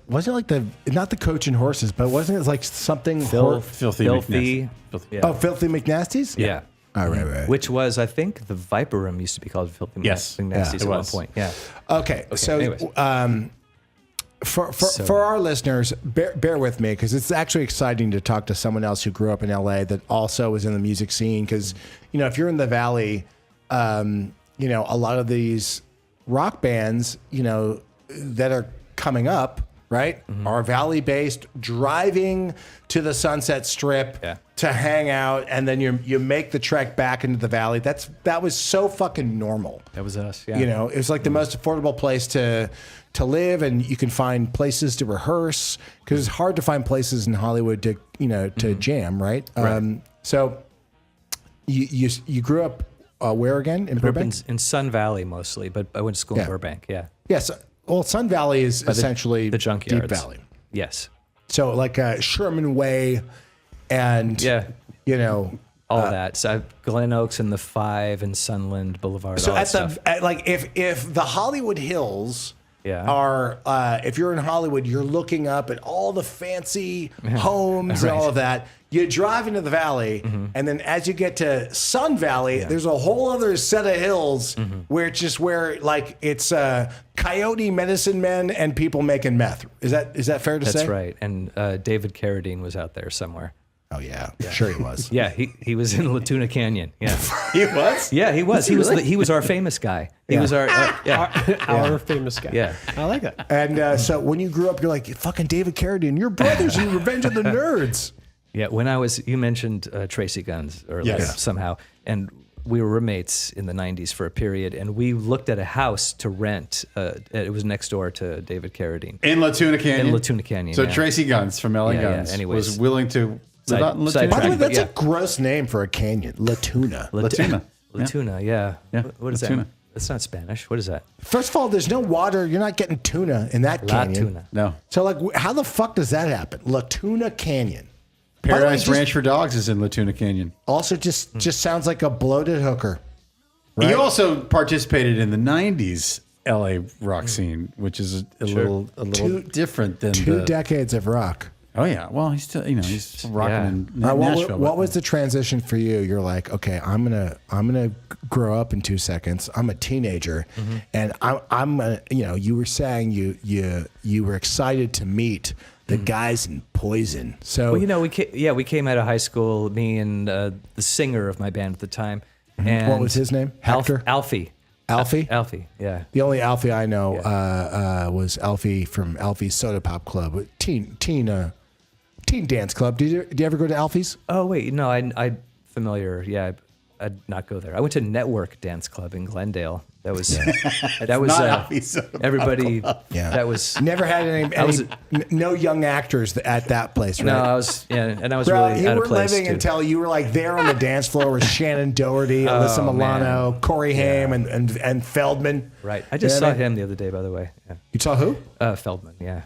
wasn't it like the not the Coach and Horses, but wasn't it like something Filthy Filthy. McNasty. Yeah. Oh, Filthy McNasties? Yeah. All right. Which was, I think, the Viper Room used to be called Filthy Yes. McNasties Yeah, at it one was. point. Yeah. Okay. So anyways. for our listeners, bear with me because it's actually exciting to talk to someone else who grew up in LA that also is in the music scene. Because if you're in the Valley, a lot of these rock bands, that are coming up, right, are Valley based, driving to the Sunset Strip to hang out, and then you make the trek back into the Valley. That was so fucking normal. That was us. Yeah. It was like the most affordable place to live, and you can find places to rehearse because it's hard to find places in Hollywood to to jam, right? So you grew up where again in Grew up Burbank? in Sun Valley mostly, but I went to school in Burbank. Yeah. Yes. Well, Sun Valley is essentially the junkyards. Deep Valley. Yes. So like Sherman Way, and all that. So Glen Oaks and the 5 and Sunland Boulevard. So all that stuff. if the Hollywood Hills Yeah. are if you're in Hollywood, you're looking up at all the fancy homes and all of that. You drive into the valley, and then as you get to Sun Valley, there's a whole other set of hills where it's just it's coyote medicine men and people making meth. Is that fair to say? That's right. And David Carradine was out there somewhere. Oh yeah, sure he was. Yeah, he was in Latuna Canyon. Yeah, He was. yeah, he was. He was our famous guy. He was our Our famous guy. Yeah. I like that. And so when you grew up, you're like fucking David Carradine. Your brothers in Revenge of the Nerds. Yeah, you mentioned Tracy Guns earlier somehow, and we were roommates in the 90s for a period, and we looked at a house to rent. It was next door to David Carradine. In Latuna Canyon. In Latuna Canyon, So yeah. Tracy Guns from LA Guns anyways. was willing to live out in Latuna. Side By the way, track, that's yeah. a gross name for a canyon. Latuna. Latuna. Latuna, yeah. Yeah, What is Latuna. that? That's not Spanish. What is that? First of all, there's no water. You're not getting tuna in that canyon. Latuna. No. So how the fuck does that happen? Latuna Canyon. By the way, Paradise just- Ranch for Dogs is in Latuna Canyon. Also, just sounds like a bloated hooker. He also participated in the '90s LA rock scene, which is a little different than Two decades of rock. Oh yeah, well he's still he's rocking in What Nashville. was the transition for you? You're like, okay, I'm gonna grow up in 2 seconds. I'm a teenager, and I'm you were saying you were excited to meet the guys in Poison. So Well, we came out of high school, me and the singer of my band at the time. And what was his name? Hector? Alfie. Alfie? Alfie, yeah. The only Alfie I know was Alfie from Alfie's Soda Pop Club, teen dance club. Did you ever go to Alfie's? Oh wait, no, I familiar. Yeah, I'd not go there. I went to Network Dance Club in Glendale. That was not Alfie's Soda Pop everybody. Club. Yeah, that was Never had no young actors at that place, right? no. I was and I was Bro, really you out were of place living too. until you were like there on the dance floor with Shannon Doherty, Alyssa Milano, Corey Haim, and Feldman. Right. I just saw him the other day, by the way. Yeah. You saw who? Feldman. Yeah.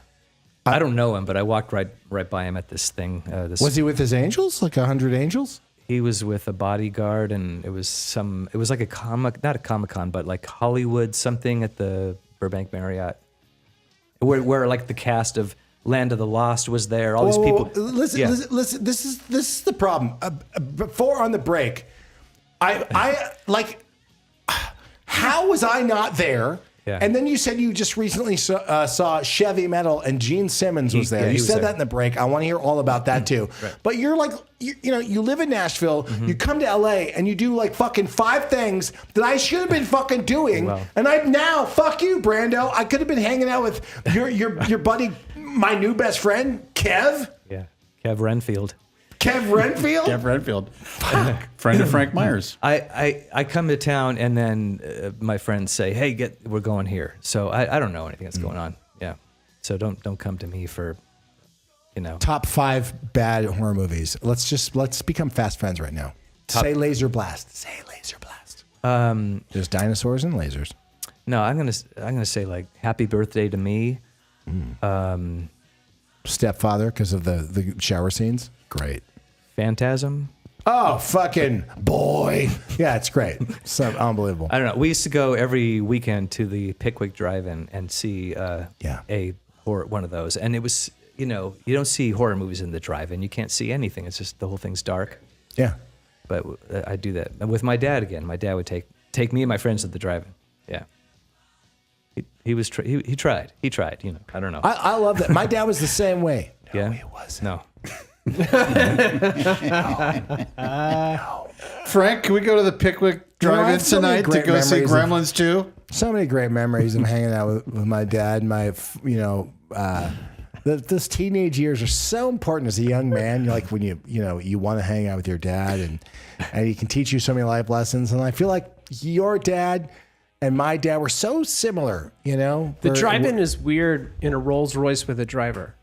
I don't know him, but I walked right by him at this thing. Was he with his angels, like 100 angels? He was with a bodyguard, and it was like not a Comic-Con, but like Hollywood something at the Burbank Marriott, where like the cast of Land of the Lost was there. All these people. Listen. This is the problem. Before on the break, I like. How was I not there? Yeah. And then you said you just recently saw Chevy Metal and Gene Simmons was there. he You was said there. that in the break. I want to hear all about that too. Right. But you're like, you live in Nashville. You come to LA and you do like fucking 5 things that I should have been fucking doing. Wow. And I'm now, fuck you, Brando. I could have been hanging out with your buddy, my new best friend, Kev. Yeah. Kev Renfield. Kev Renfield? Jeff Redfield, friend of Frank Myers. I come to town, and then my friends say, "Hey, we're going here." So I don't know anything that's going on. Yeah. So don't come to me for, Top 5 bad horror movies. Let's become fast friends right now. Say Laser Blast. Say Laser Blast. There's dinosaurs and lasers. No, I'm gonna say like Happy Birthday to Me. Stepfather, because of the shower scenes. Great. Phantasm. Oh, fucking boy. Yeah, it's great. So unbelievable. I don't know. We used to go every weekend to the Pickwick Drive-In and see a horror, one of those. And it was, you don't see horror movies in the drive-in. You can't see anything. It's just the whole thing's dark. Yeah. But I do that. And with my dad again. My dad would take me and my friends to the drive-in. Yeah. He tried. He tried, I don't know. I love that. My dad was the same way. Yeah? He wasn't. No. Frank, can we go to the Pickwick I Drive-In have so many tonight to great go see memories of- Gremlins 2? So many great memories of hanging out with my dad. Those teenage years are so important as a young man. You're like when you want to hang out with your dad and he can teach you so many life lessons. And I feel like your dad and my dad were so similar, The drive-in is weird in a Rolls Royce with a driver.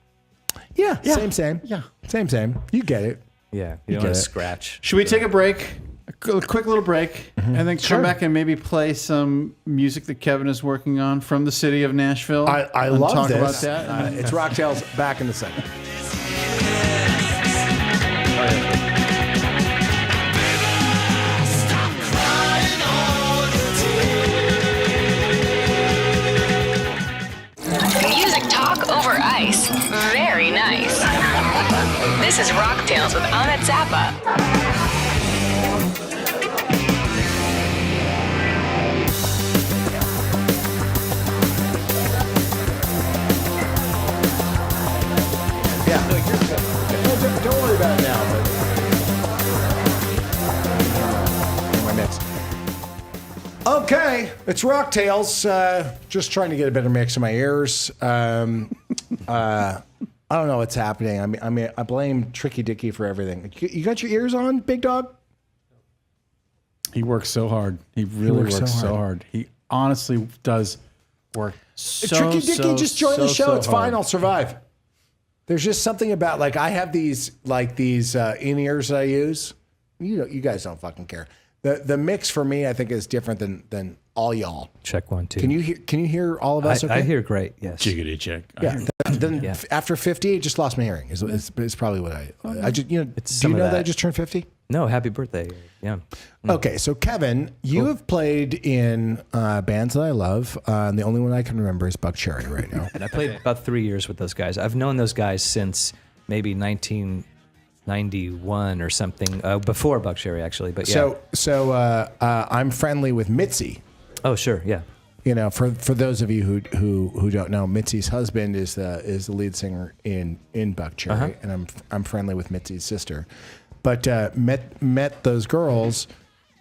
Yeah, same. Yeah. Same. You get it. Yeah. You don't get want to it. scratch. Should we take a break? A quick little break, and then come back and maybe play some music that Kevin is working on from the city of Nashville? I and love talk this. about that. It's Rocktails back in the second. Music talk over ice. Very nice. This is Rocktails with Ahmet Zappa. Yeah, no, you're good. Don't worry about it now. But my mix. Okay, it's Rocktails. Just trying to get a better mix in my ears. I don't know what's happening. I blame Tricky Dicky for everything. You got your ears on, big dog? He works so hard. He really works so hard. He honestly does work Tricky Dicky just joined the show. It's fine. hard. I'll survive. There's just something about like I have these in-ears that I use. You guys don't fucking care. The mix for me I think is different than all y'all. Check 1, 2. Can you hear all of us? Okay. I hear great. Yes. Jiggity check. Yeah. Then Yeah. after 50, I just lost my hearing. Is probably what I just do you some know of that I that. just turned 50? No, happy birthday. Yeah. Okay, so Kevin, you have played in bands that I love. And the only one I can remember is Buck Cherry right now. And I played about 3 years with those guys. I've known those guys since maybe 1991 or something, before Buck Cherry, actually. But yeah. So I'm friendly with Mitzi. Oh, sure. Yeah. You know, for those of you who don't know, Mitzi's husband is the lead singer in Buck Cherry, and I'm friendly with Mitzi's sister. But met those girls.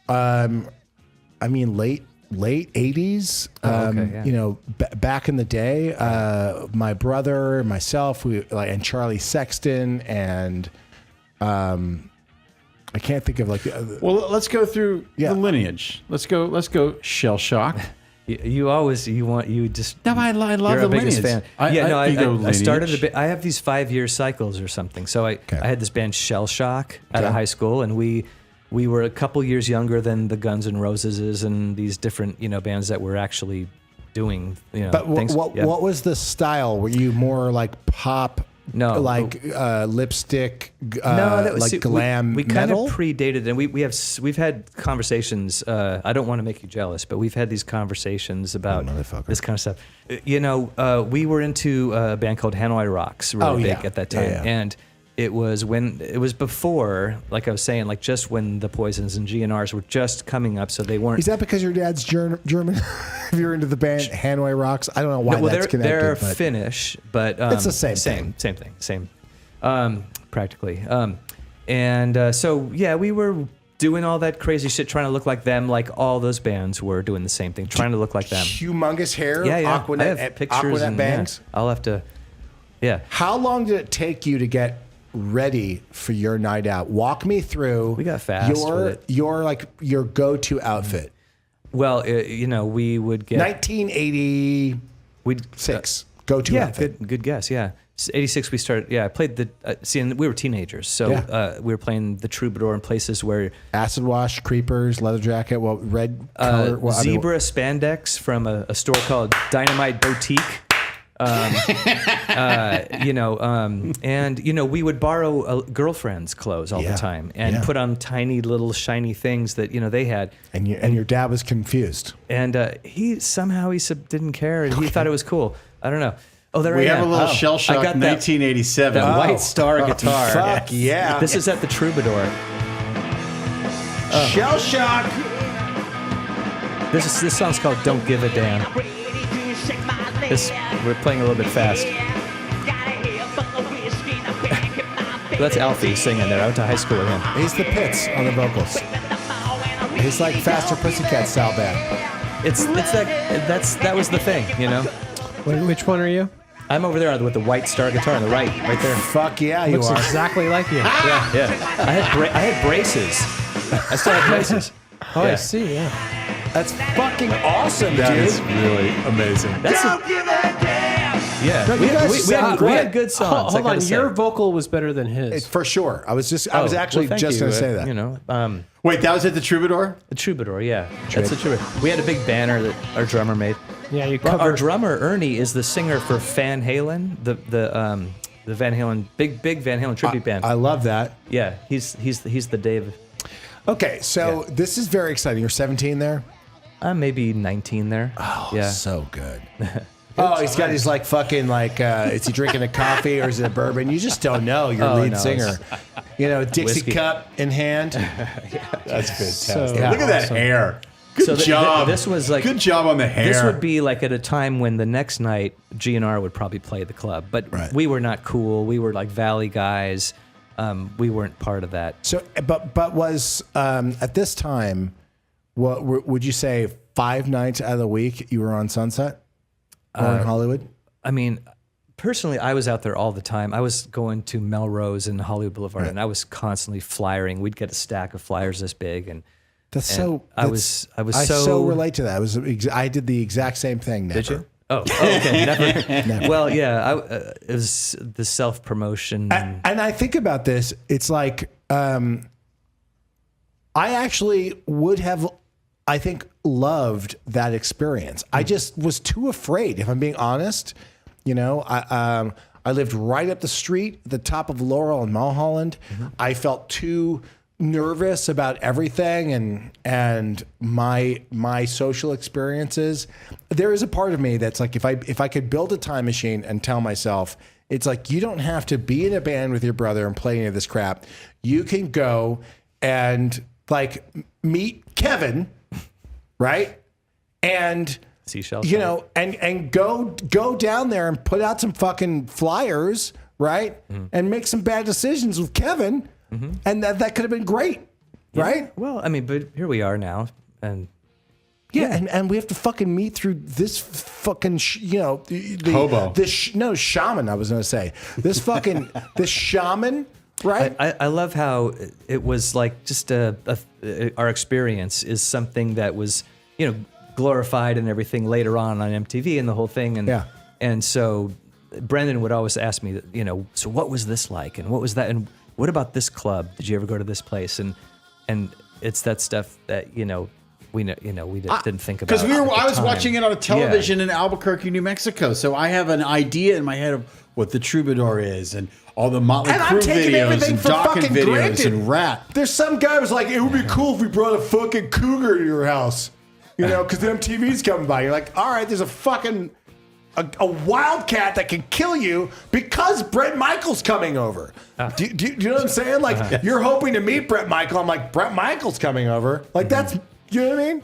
I mean, late 80s. Okay, yeah. You know, back in the day, my brother, myself, and Charlie Sexton, and I can't think of Well, let's go through Yeah. the lineage. Let's go Shell Shock. You just. No, I love You're the a biggest lineage. fan. I started lineage. I have these 5-year cycles or something. So I had this band Shell Shock out of high school, and we were a couple years younger than the Guns N' Roses and these different bands that were actually doing But things. what was the style? Were you more like pop? No. like lipstick, that was, like glam we kind metal? of predated, and we've had conversations. I don't want to make you jealous, but we've had these conversations about this kind of stuff. We were into a band called Hanoi Rocks, really big at that time, and it was before, like I was saying, like just when the Poisons and GNRs were just coming up, so they weren't. Is that because your dad's German? If you're into the band Hanoi Rocks, I don't know why that's connected. They're but Finnish, but it's the same thing. Same thing, practically. So yeah, we were doing all that crazy shit, trying to look like them, like all those bands were doing the same thing, trying to look like them. Humongous hair, Yeah. Aquanet, I have pictures Aquanet and bangs. Yeah, I'll have to. Yeah. How long did it take you to get ready for your night out? Walk me through. We got fast with it. your go-to outfit. Well, we would get 1986 go-to Yeah, outfit. good guess. Yeah, 86. We started. Yeah, I played the. And we were teenagers, so we were playing the Troubadour in places where Acid wash, creepers, leather jacket, red color, zebra spandex from a store called Dynamite Boutique. We would borrow girlfriends' clothes all the time and put on tiny little shiny things that they had. And your dad was confused. And he didn't care, and he thought it was cool. I don't know. Oh, there We I have am. a little Oh, Shell I Shock got 1987. that white star guitar. Fuck yeah! This is at the Troubadour. Shell Shock. This song's called "Don't Give a Damn." We're playing a little bit fast. That's Alfie singing there. I went to high school with him. He's the Pits on the vocals. He's like Faster Pussycat style band. That was the thing, Which one are you? I'm over there with the white star guitar on the right there. Fuck yeah, you Looks are. exactly like you. Yeah. I had braces. I still have braces. Oh, I Yeah. see. Yeah. That's fucking awesome, That dude. is really amazing. Yeah. No, you guys sound We great. had good songs. Hold I on, gotta say. your vocal was better than his. For sure. I was actually thank just you. going to say that. Wait, that was at the Troubadour? The Troubadour, yeah. That's the Troubadour. We had a big banner that our drummer made. Yeah, you Our covered. drummer Ernie is the singer for Van Halen, the Van Halen big Van Halen tribute band. I love that. Yeah, he's the Dave. Okay, so this is very exciting. You're 17 there? Maybe 19 there. Oh, yeah. so good. He's got his fucking is he drinking a coffee or is it a bourbon? You just don't know. Your lead no, singer. Dixie whiskey. cup in hand. That's fantastic. So Look at that awesome. hair. Good job. This was like good job on the hair. This would be like at a time when the next night GNR would probably play the club, but we were not cool. We were like Valley guys. We weren't part of that. So, but was at this time, what would you say? 5 nights out of the week you were on Sunset or in Hollywood? I mean, personally, I was out there all the time. I was going to Melrose and Hollywood Boulevard, and I was constantly flyering. We'd get a stack of flyers this big, and I so relate to that. I did the exact same thing. Never. Did you? Oh, okay, never. Well, yeah, it was the self promotion. And I think about this. It's like I actually would have, I think, loved that experience. I just was too afraid. If I'm being honest, I lived right up the street, at the top of Laurel and Mulholland. I felt too nervous about everything and my social experiences, there is a part of me that's like, if I could build a time machine and tell myself, it's like, you don't have to be in a band with your brother and play any of this crap. You can go and like meet Kevin, right? And Seashell you know, and go down there and put out some fucking flyers, right? And make some bad decisions with Kevin. And that could have been great, right? Well, I mean, but here we are now, and and we have to fucking meet through this fucking, the Hobo. Shaman, I was going to say. This fucking, this shaman, right? I love how it was like just our experience is something that was, glorified and everything later on MTV and the whole thing. And so Brendan would always ask me, so what was this like? And what was that? And what about this club? Did you ever go to this place? And it's that stuff that, we didn't think about. Because I was watching it on a television in Albuquerque, New Mexico. So I have an idea in my head of what the Troubadour is and all the Motley Crue videos and Dokken videos granted. and Rat. There's some guy who was like, it would be cool if we brought a fucking cougar to your house, because the MTV's coming by. You're like, all right, there's a fucking a wildcat that can kill you because Bret Michaels coming over. Do you know what I'm saying? Like, you're hoping to meet Bret Michaels. I'm like, Bret Michaels coming over. Like, that's, you know what I mean?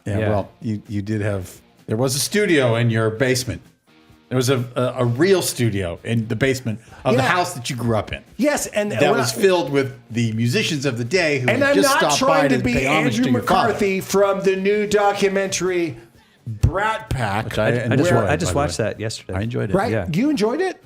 Yeah, well, you did have, there was a studio in your basement. There was a real studio in the basement of the house that you grew up in. Yes, and that was filled with the musicians of the day who and had I'm just not stopped trying by to to be pay homage Andrew to your father. McCarthy from the new documentary Brat Pack. Which I just watched that yesterday. I enjoyed it. Right? Yeah. You enjoyed it?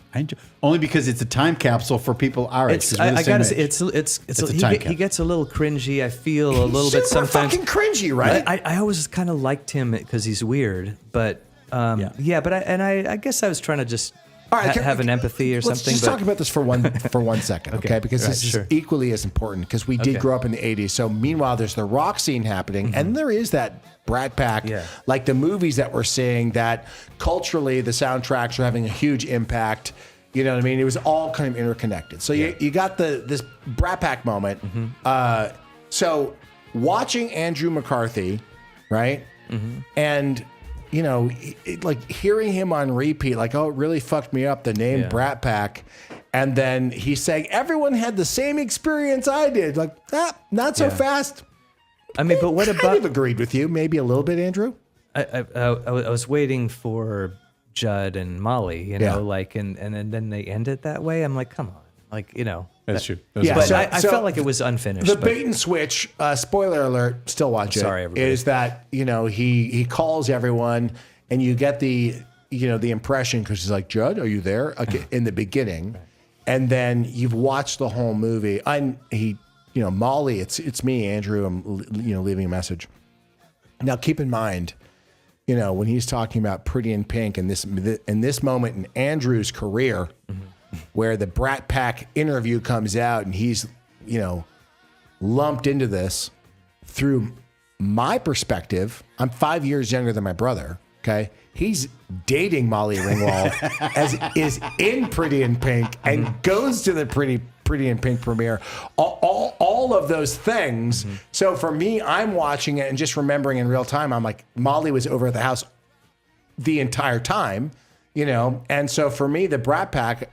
Only because it's a time capsule for people our age. 'cause we're the I same gotta say, age. it's a time he cap. gets a little cringy. I feel a little bit Super sometimes. fucking cringy, right? I always kind of liked him because he's weird, but but I guess I was trying to just All right, have an empathy or let's something. Just talk about this for one second, okay? Because right, this is sure. equally as important because we did Okay. grow up in the 80s. So meanwhile, there's the rock scene happening, and there is that Brat Pack, like the movies that we're seeing that culturally the soundtracks are having a huge impact. You know what I mean? It was all kind of interconnected. So you got this Brat Pack moment. So watching Andrew McCarthy, right? And like hearing him on repeat, like, oh, it really fucked me up, the name Brat Pack. And then he's saying, everyone had the same experience I did. Like, not so fast. I mean, but what Kind about? of agreed with you, maybe a little bit, Andrew. I was waiting for Judd and Molly, like, and then they end it that way. I'm like, come on, like, That's true. But so- I so felt like it was unfinished. The but- bait and switch, spoiler alert, still watch it. Sorry, everybody. Is that, he calls everyone and you get the impression, because he's like, Judd, are you there? Okay, in the beginning. And then you've watched the whole movie. Molly, it's me, Andrew, I'm, leaving a message. Now, keep in mind, when he's talking about Pretty in Pink in this moment in Andrew's career, where the Brat Pack interview comes out and he's, lumped into this through my perspective. I'm 5 years younger than my brother. Okay. He's dating Molly Ringwald as is in Pretty in Pink and goes to the Pretty in Pink premiere. All of those things. So for me, I'm watching it and just remembering in real time, I'm like, Molly was over at the house the entire time, And so for me, the Brat Pack,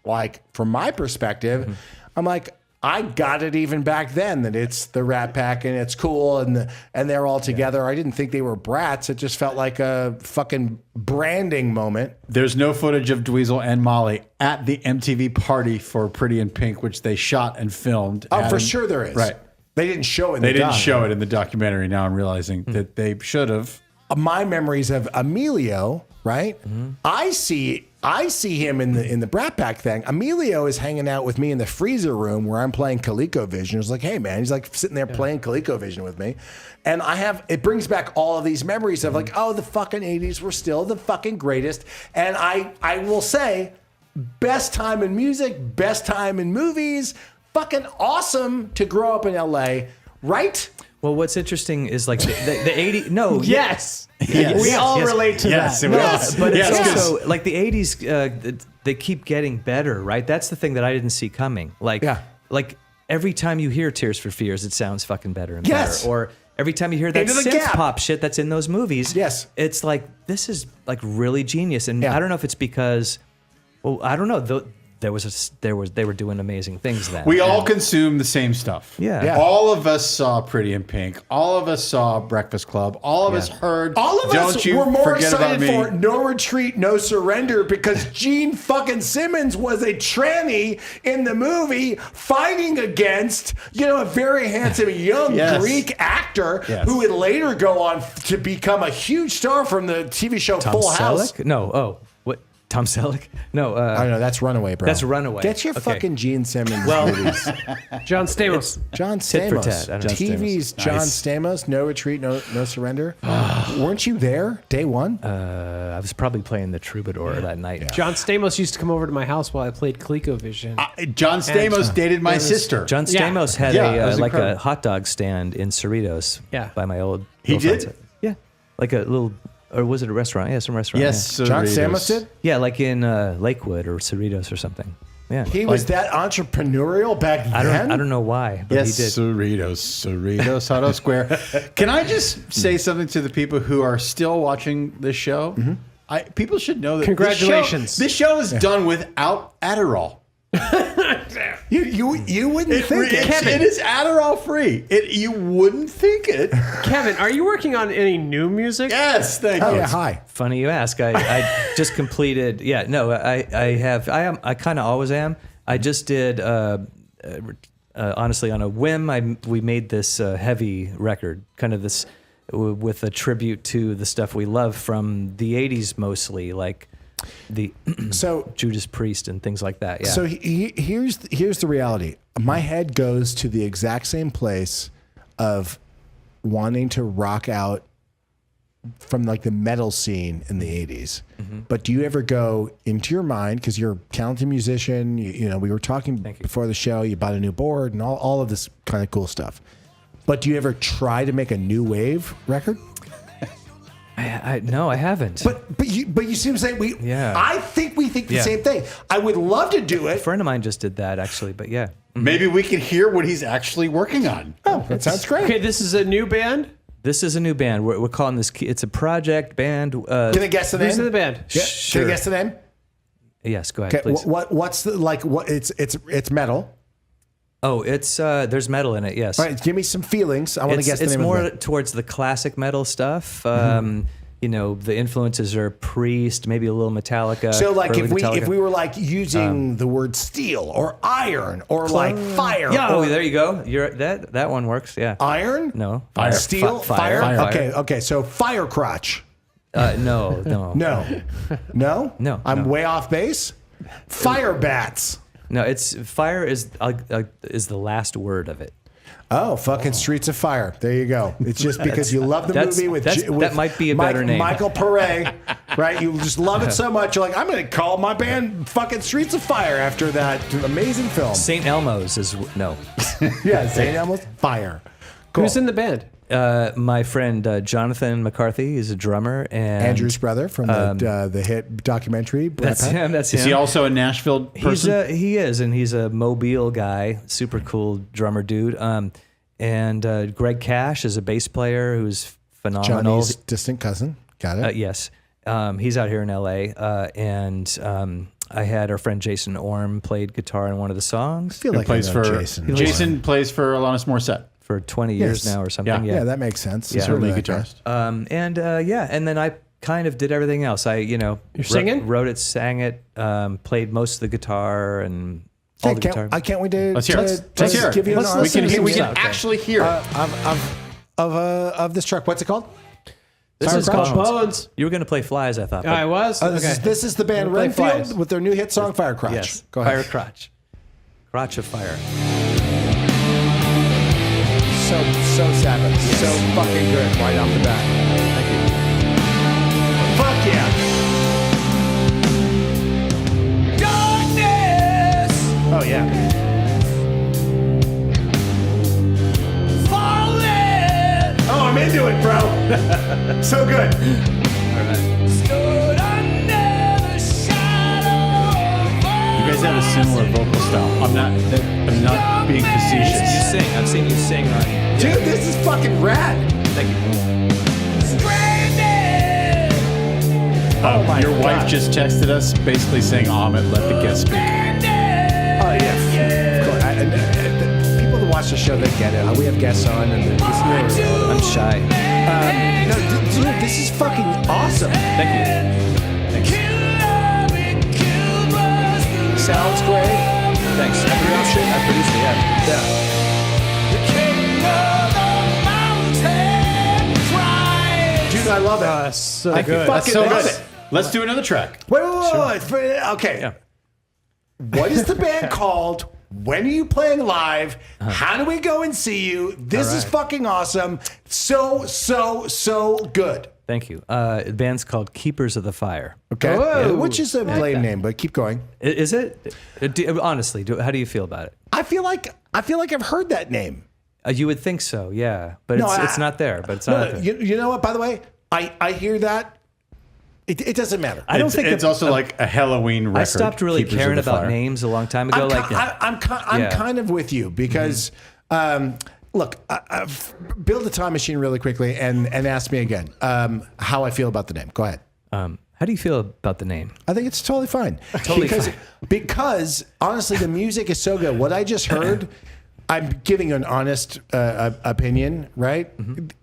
like from my perspective, I'm like, I got it even back then that it's the Rat Pack and it's cool and they're all together. I didn't think they were brats. It just felt like a fucking branding moment. There's no footage of Dweezil and Molly at the MTV party for Pretty in Pink, which they shot and filmed. Oh, for sure there is. Right. They didn't show it in They the didn't doc. show it in the documentary. Now I'm realizing that they should have. My memories of Emilio, right? I see him in the Brat Pack thing. Emilio is hanging out with me in the freezer room where I'm playing ColecoVision. He's like, hey man, he's like sitting there playing ColecoVision with me. And it brings back all of these memories of like, oh, the fucking 80s were still the fucking greatest. And I will say, best time in music, best time in movies, fucking awesome to grow up in LA, right? Well, what's interesting is like the 80. No, Yes. Yes. We all relate to Yes, that. it was. but it's Yes, also like the 80s. They keep getting better, right? That's the thing that I didn't see coming. Like every time you hear Tears for Fears, it sounds fucking better and Yes. better. Or every time you hear that Into the synth Gap. pop shit that's in those movies, Yes. it's like, this is like really genius. And Yeah. I don't know if it's because, well, I don't know. They were doing amazing things then. We all consume the same stuff. Yeah. Yeah. All of us saw Pretty in Pink. All of us saw Breakfast Club. All of us heard. All of Don't us you were more forget about excited me. for No Retreat, No Surrender because Gene fucking Simmons was a tranny in the movie fighting against, a very handsome young Yes. Greek actor Yes. who would later go on to become a huge star from the TV show Tom Full House. Selleck? No. Oh, what? Tom Selleck? No. I know, that's Runaway, bro. That's Runaway. Get your Okay. fucking Gene Simmons movies. John Stamos. John Tit for Stamos. tat. I don't know. TV's Stamos. John Nice. Stamos, No Retreat, No Surrender. Weren't you there day one? I was probably playing the Troubadour that night. John Stamos used to come over to my house while I played ColecoVision. John Stamos dated my sister. John Yeah. Stamos had Yeah, it was like a incredible. hot dog stand in Cerritos. Yeah. By my old. He girlfriend's- did? Yeah. Like a little, or was it a restaurant? Yeah, some restaurant. Yes, John Cerritos. Stamos did? Yeah, like in Lakewood or Cerritos or something. Yeah. He was that entrepreneurial back I then? don't know why, but Yes, he did. Cerritos Auto Square. Can I just say something to the people who are still watching this show? People should know that Congratulations. This show is done without Adderall. You wouldn't think it. It is Adderall free. You wouldn't think it. Kevin, are you working on any new music? Yes, thank Oh you. yeah, hi. Funny you ask. I just completed. Yeah, no, I kind of always am. I just did. Honestly, on a whim, we made this heavy record, kind of this with a tribute to the stuff we love from the '80s, mostly like the So Judas Priest and things like that. Yeah. So here's the reality. My head goes to the exact same place of wanting to rock out from like the metal scene in the 80s. But do you ever go into your mind, because you're a talented musician, you know, we were talking before the show, you bought a new board and all of this kind of cool stuff. But do you ever try to make a new wave record? No, I haven't. But you see what I'm saying? Yeah. I think we think the Yeah. same thing. I would love to do a it. friend of mine just did that actually, but yeah. Maybe we can hear what he's actually working on. Oh, that sounds great. Okay, this is a new band. This is a new band. We're calling this. It's a project band. Can I guess the name? Who's in the band? Yeah. Sure. Can I guess the name? Yes, go ahead, Okay. please. What's the what? It's metal. Oh, it's there's metal in it. Yes. All right, give me some feelings. I want to guess the It's name more of the band. towards the classic metal stuff. You know, the influences are Priest, maybe a little Metallica. So, like, early if Metallica. we were like using the word steel or iron or like fire. Oh, or there you go. That one works. Yeah. iron. No. Fire. Steel. Fire. Fire. Fire. Okay. So fire crotch. No. No. No, I'm no. way off base. Fire bats. No. It's fire is the last word of it. Oh, fucking Streets of Fire. There you go. It's just because you love the That's- movie with that might be a better name. Michael Pare, right? You just love it so much. You're like, I'm going to call my band fucking Streets of Fire after that amazing film. St. Elmo's is no. Yeah, St. Elmo's Fire. Cool. Who's in the band? My friend Jonathan McCarthy is a drummer, and Andrew's brother from the hit documentary. Brad That's Pitt. him. That's him. Is he also a Nashville person? He is, and he's a Mobile guy, super cool drummer dude. And Greg Cash is a bass player who's phenomenal. Johnny's distant cousin. Got it. Yes, he's out here in L.A. And I had our friend Jason Orm played guitar in one of the songs I feel like I plays know for Jason. Jason plays for Alanis Morissette. for 20 years Yes. now or something. Yeah. Yeah, that makes sense. Yeah. He's really Early that guy. guitarist. And then I kind of did everything else. You're singing? wrote it, sang it, played most of the guitar and all the guitar. I can't wait to Let's hear it. to Let's hear it. give you an We can, honest we can review actually hear it. of this truck. What's it called? This Fire is called Crotch? Bones. You were going to play Flies, I thought. but- I was. This is the band We'll play Renfield Flies. with their new hit song Fire Crotch. Yes. Go ahead. Fire Crotch. Crotch of Fire. So Sabbath. So fucking good right off the bat. Thank you. Fuck yeah. Oh yeah. Oh, I'm into it, bro. So good. You guys have a similar vocal style. I'm not. not being You facetious. sing. I've seen you sing on. Dude, this is fucking rad. Thank you. Your wife just texted us basically saying, Ahmed, let the guest speak. Oh, yes. Of course. People that watch the show, they get it. We have guests on, and I'm shy. no, dude, this is fucking awesome. Thank you. Thanks. Sounds great. Thanks. I produced it. Yeah. Dude, I love it. So Thank you. good. That's so love good. it. Let's do another track. Wait. Okay. Yeah. What is the band called? When are you playing live? How do we go and see you? This is fucking awesome. So good. Thank you. The band's called Keepers of the Fire. Okay. Whoa. Which is a lame name, but keep going. Is it? Honestly, how do you feel about it? I feel like I've heard that name. You would think so, yeah. But No, it's not there. But it's not there. You know what? By the way, I hear that. It doesn't matter. I don't think it's also like a Halloween record. I stopped really Keepers of caring the about Fire. names a long time ago. I'm Yeah. kind of with you because look, build a time machine really quickly and ask me again how I feel about the name. Go ahead. How do you feel about the name? I think it's totally fine. Totally fine. Because honestly, the music is so good. What I just heard, I'm giving an honest opinion, right?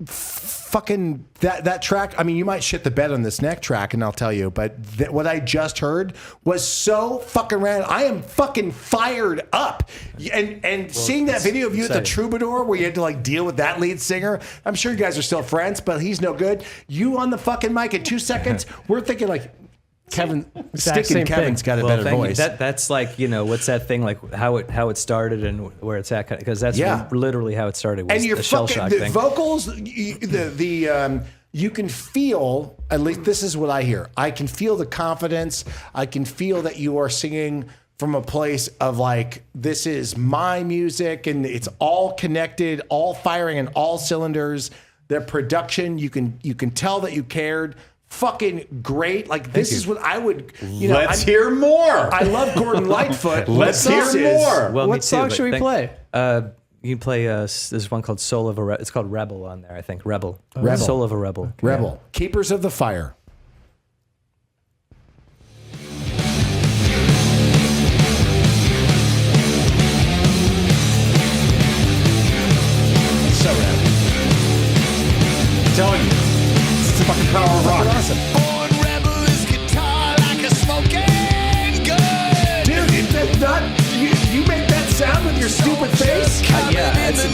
Fucking that track. I mean, you might shit the bed on this next track, and I'll tell you. But what I just heard was so fucking rad. I am fucking fired up. And seeing that video of you at the Troubadour, where you had to like deal with that lead singer. I'm sure you guys are still friends, but he's no good. You on the fucking mic in 2 seconds. We're thinking like. Kevin, Exact sticking same Kevin's thing. got a better thank you. voice. That's like, what's that thing, like how it started and where it's at, because that's Yeah. literally how it started, was and your the shell fucking shock the thing. vocals, you can feel. At least this is what I hear. I can feel the confidence. I can feel that you are singing from a place of like, this is my music, and it's all connected, all firing in all cylinders. The production, you can tell that you cared. Fucking great. Like, this is what I would, Let's hear more. I love Gordon Lightfoot. Let's but hear this is- more. Well, me What too, song but should we play? You can play there's one called Soul of a Rebel. It's called Rebel on there, I think. Rebel. Rebel. Soul of a Rebel. Rebel. Keepers of the Fire. So rad. I'm telling you, it's the fucking power of rock. Awesome. Dude, that's not, you make that sound with your stupid face? Yeah, it's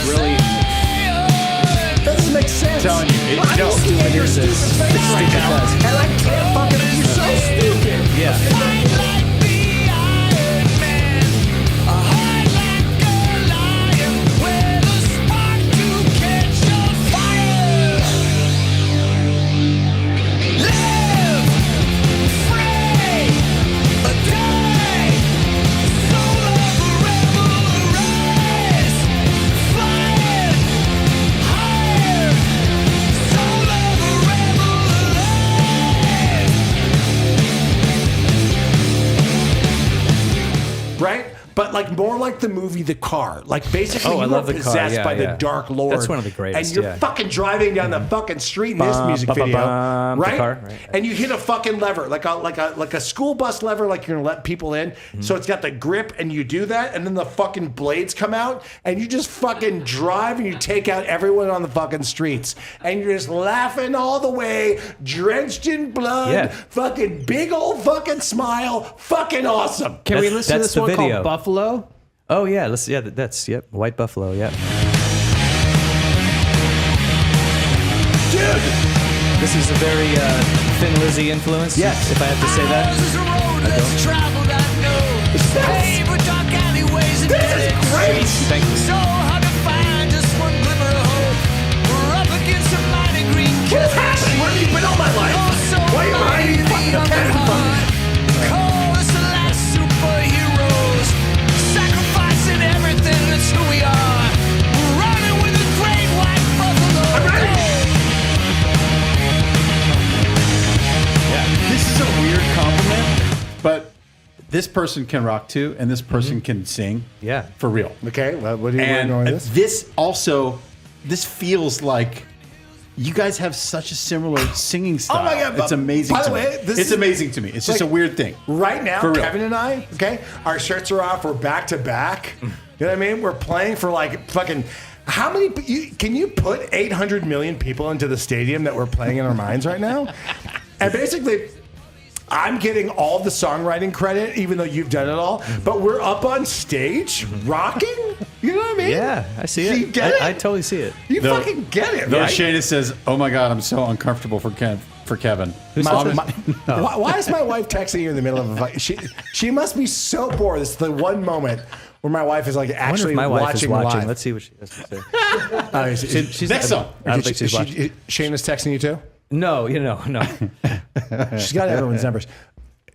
really. That doesn't make sense. I'm telling you, I'm looking at your stupid face right now, and I can't fucking, you're so stupid. Yeah. Right? But like more like the movie The Car. Like basically Oh, I you love are The Car. possessed Yeah, by the yeah. Dark Lord. That's one of the greatest, And you're yeah. fucking driving down the fucking street in this music Bum, bum, video. bum, The right? Car, right. And you hit a fucking lever, like a school bus lever, like you're gonna let people in. So it's got the grip and you do that, and then the fucking blades come out, and you just fucking drive and you take out everyone on the fucking streets. And you're just laughing all the way, drenched in blood, Yeah. fucking big old fucking smile, fucking awesome. Can we That's- listen to that's this the one video. called Buffalo? Oh yeah, that's White Buffalo, yeah. Dude! This is a very Thin Lizzy influence. Yes. If I have to say that. This is great! Thank you. What is happening? Where have you been all my life? Why are you hiding fucking a pen from me? I'm ready! This is a weird compliment, but this person can rock too, and this person can sing. Yeah. For real. Okay, well, what are you And doing with this? this also, this feels like you guys have such a similar singing style. my God, it's amazing. by the to way, me. this It's is- amazing to me. It's just a like, weird thing. Right now, For real. Kevin and I, okay, our shirts are off. We're back to back. You know what I mean? We're playing for like fucking. How many? Can you put 800 million people into the stadium that we're playing in our minds right now? And basically, I'm getting all the songwriting credit, even though you've done it all. But we're up on stage rocking. You know what I mean? Yeah, I see it. You get it? I totally see it. You Though- fucking get it, Though right? Shayna says, "Oh my God, I'm so uncomfortable for Kevin." Why is my wife texting you in the middle of a fight? She must be so bored. This is the one moment where my wife is like I wonder actually if my wife is watching. live. Let's see what she has to say. She's Next song. I don't think she's watching. Shayna's texting you too? No, no. She's got everyone's numbers.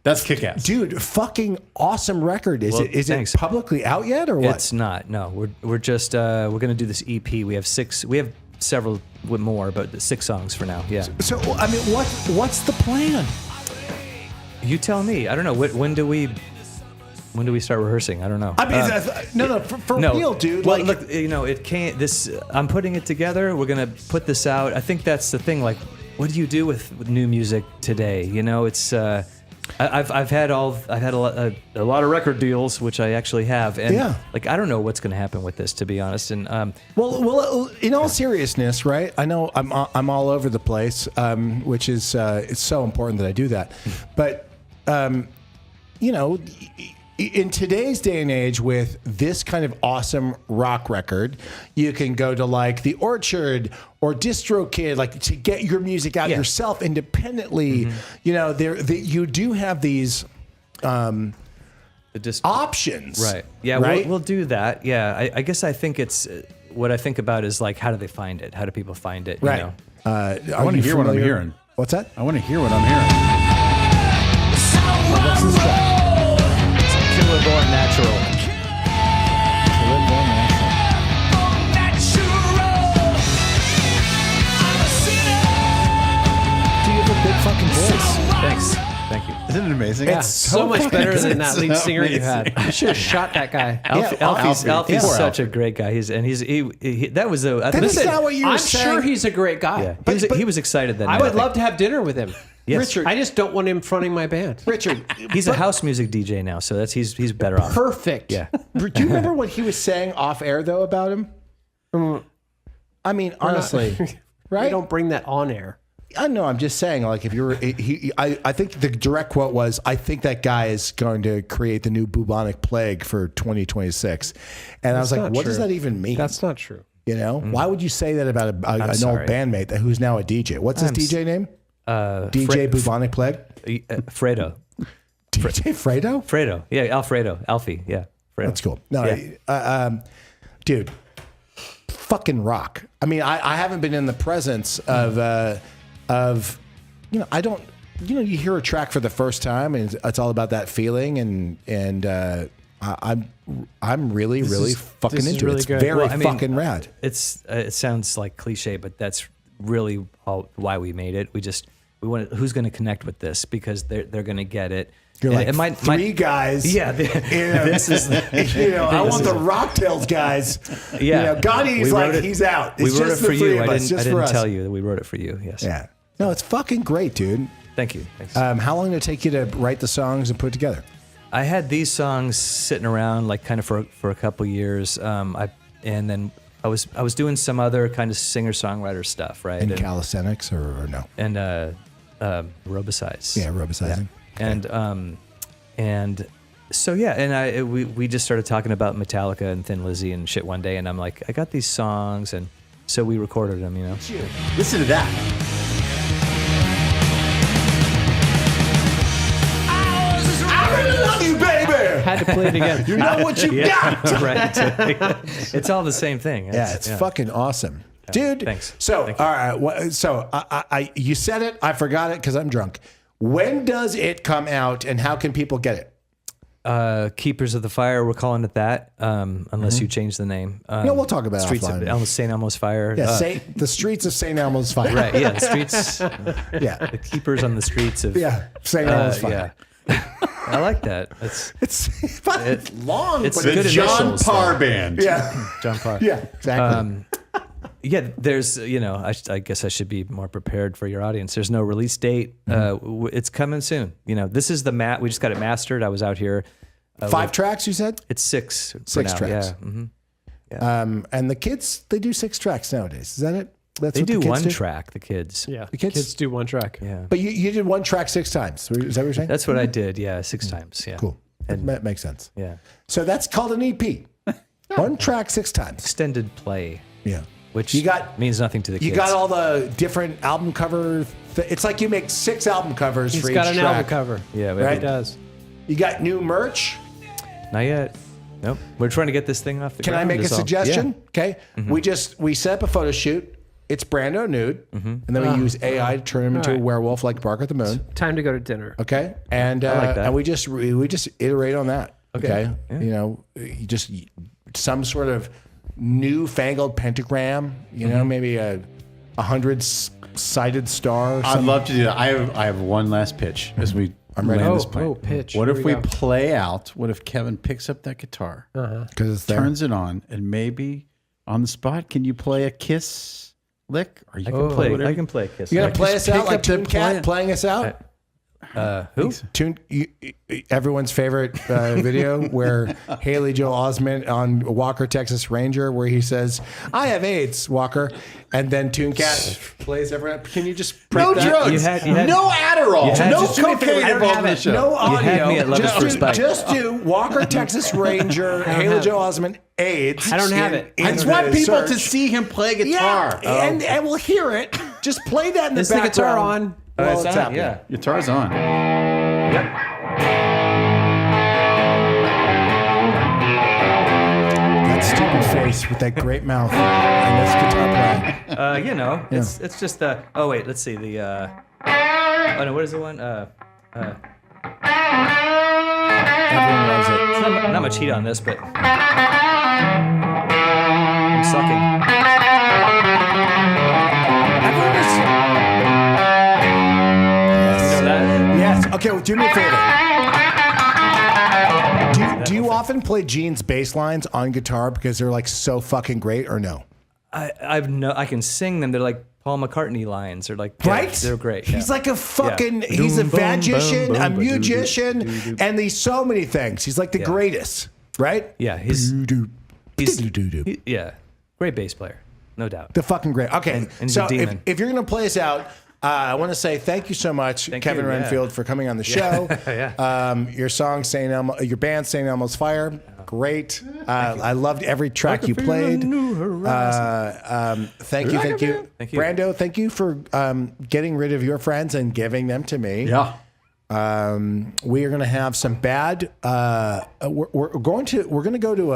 That's kick-ass. Dude, fucking awesome record. Is Well, it thanks. publicly out yet or what? It's not. No, we're just we're gonna do this EP. We have several with more, but 6 songs for now. Yeah. So I mean, what's the plan? You tell me. I don't know. When do we start rehearsing? I don't know. I mean, no, for real, dude. Well, like, look, it can't. This I'm putting it together. We're gonna put this out. I think that's the thing. Like, what do you do with new music today? You know, it's. I've had a lot of record deals, which I actually have, and Yeah. like I don't know what's gonna happen with this, to be honest. And well, in all seriousness, right? I know I'm all over the place, which is it's so important that I do that. But you know, in today's day and age, with this kind of awesome rock record, you can go to like the Orchard or DistroKid, like to get your music out Yeah. yourself independently. You know, you do have these options, right, yeah, right. We'll do that. Yeah, I guess I think it's what I think about is like how do they find it? How do people find it? Right. You know? I wanna hear what I'm hearing. What's that? I want to hear what I'm hearing. Killer Born Natural. Do you have a big fucking voice? Thanks. Thank you. Isn't it amazing? Yeah, so much fucking better than good. that lead So singer you amazing. had. You should have shot that guy. Alfie's Alfie. Poor such Alfie. a great guy. That was a. I think That's not what you were I'm saying. sure he's a great guy. yeah. He was excited that I night, would think. love to have dinner with him. Yes. Richard. I just don't want him fronting my band. Richard, He's a house music DJ now, so he's better off. Perfect. Yeah. do you remember what he was saying off air though about him? I mean, honestly, We right? don't bring that on air. I know. I'm just saying, like, if you're, I think the direct quote was, "I think that guy is going to create the new bubonic plague for 2026," and I was like, not "What does true. that even mean?" That's not true. You know, why would you say that about an old sorry. bandmate who's now a DJ? What's his DJ name? DJ Bubonic Plague. Fredo. DJ Fredo. Fredo. Yeah, Alfie. Yeah. Fredo. That's cool. No, Yeah. dude, fucking rock. I mean, I haven't been in the presence of, you know, I don't, you know, you hear a track for the first time and it's all about that feeling, and I'm really fucking this is into really it. It's good. very Well, I mean, fucking rad. It sounds like cliche, but that's really why we made it. We wanted who's going to connect with this because they're going to get it. You're And like it might- three guys. Yeah, this is, you know, I want the Rocktails guys. Yeah. You know, Gotti's We like, wrote it- he's out. We It's wrote it just for the three you. of I us, didn't, just I for didn't us. tell you that we wrote it for you. Yes. Yeah. No, it's fucking great, dude. Thank you. Thanks. How long did it take you to write the songs and put it together? I had these songs sitting around like kind of for a couple years. And then I was doing some other kind of singer-songwriter stuff, right? In calisthenics or no? And robicides. Yeah, robicizing. And so yeah, and we just started talking about Metallica and Thin Lizzy and shit one day, and I'm like, I got these songs, and so we recorded them, you know. Listen to that. I really love you, baby. Had to play it again. You know what you got. Right. It's all the same thing. Yeah, it's fucking awesome, dude. Thanks. So, Thank you. all right. So, I you said it. I forgot it because I'm drunk. When does it come out, and how can people get it? Keepers of the Fire, we're calling it that, unless you change the name. No, we'll talk about it Streets offline. of St. Elmo's Fire. Yeah, the streets of St. Elmo's Fire. Right, yeah, the streets, Yeah, the keepers on the streets of... yeah, St. Elmo's Fire. yeah. I like that. It's Long, it's but good the John initials, Parr though. Band. yeah, John Parr. yeah, exactly. Yeah, there's, I guess I should be more prepared for your audience. There's no release date. It's coming soon. This is the we just got it mastered. I was out here. 5 tracks, you said? It's 6. for 6 now. tracks. Yeah. Mm-hmm. And the kids, they do 6 tracks nowadays. Is that it? That's They what do the kids one track, the kids. Yeah. The kids? do one track. Yeah. But you did 1 track 6 times. Is that what you're saying? That's what I did. Yeah, 6 times. Yeah. Cool. That makes sense. Yeah. So that's called an EP. 1 track 6 times. Extended play. Yeah. Which You got- means nothing to the kids. You got all the different album cover. It's like you make 6 album covers He's for got each an track. album cover. Yeah, Right? He does. You got new merch. Not yet. Nope. We're trying to get this thing off the Can ground. I make a is all. suggestion? Yeah. Okay. We set up a photo shoot. It's Brando nude, and then we use AI to turn him into a Alright. werewolf like Bark at the Moon. Time to go to dinner. Okay, and like that. and we just iterate on that. Okay, Yeah. You just some sort of newfangled pentagram. Maybe a 100-sided star. Or I'd something. love to do that. I have one last pitch as we I'm ready. land this Oh, plane. pitch. What Here if we we go. play out? What if Kevin picks up that guitar, because it's there. turns it on, and maybe on the spot, can you play a Kiss lick? Or you I can play a Kiss. You gonna play us Just out pick like up the Toon Cat plan. playing us out? Who? Everyone's favorite video where Haley Joel Osment on Walker Texas Ranger, where he says, "I have AIDS, Walker," and then Toon Cat plays everyone. Can you just No break that? drugs, You had- no Adderall, you had- no just do me a favor, cocaine I don't involved have in the it. show. No You had audio. me at Love at First Bite. Just do Walker Texas Ranger, Haley Joel Osment, AIDS. I don't have it. I just want people to search. see him play guitar. Yeah, and we'll hear it. Just play that in the Is the background. guitar on? While It's it's on, happening. yeah. Guitar's on. That stupid face with that great mouth and this guitar playing. It's just oh wait, let's see the oh no, what is the one? Everyone loves it. It's not much heat on this, but I'm sucking. Yes. You know that? Yes. Okay, well, do me a favor. Do you often play Gene's bass lines on guitar because they're like so fucking great, or no? I can sing them. They're like Paul McCartney lines. They're like Right? They're great. He's yeah. like a fucking. Yeah. He's a Boom, boom, magician, boom, a boom, musician, doo-doo. and he's so many things. He's like the greatest, right? Yeah, he's Doo-doo. yeah, great bass player, no doubt. The fucking great. Okay, And he's so a demon. if you're gonna play us out, I want to say thank you so much, Kevin you, yeah. Renfield, for coming on the show. Your song, St. Elmo, your band, St. Elmo's Fire, great. I loved every track you played. Thank you. Thank you. Brando, thank you for getting rid of your friends and giving them to me. Yeah. We are going to have some bad. We're going to go to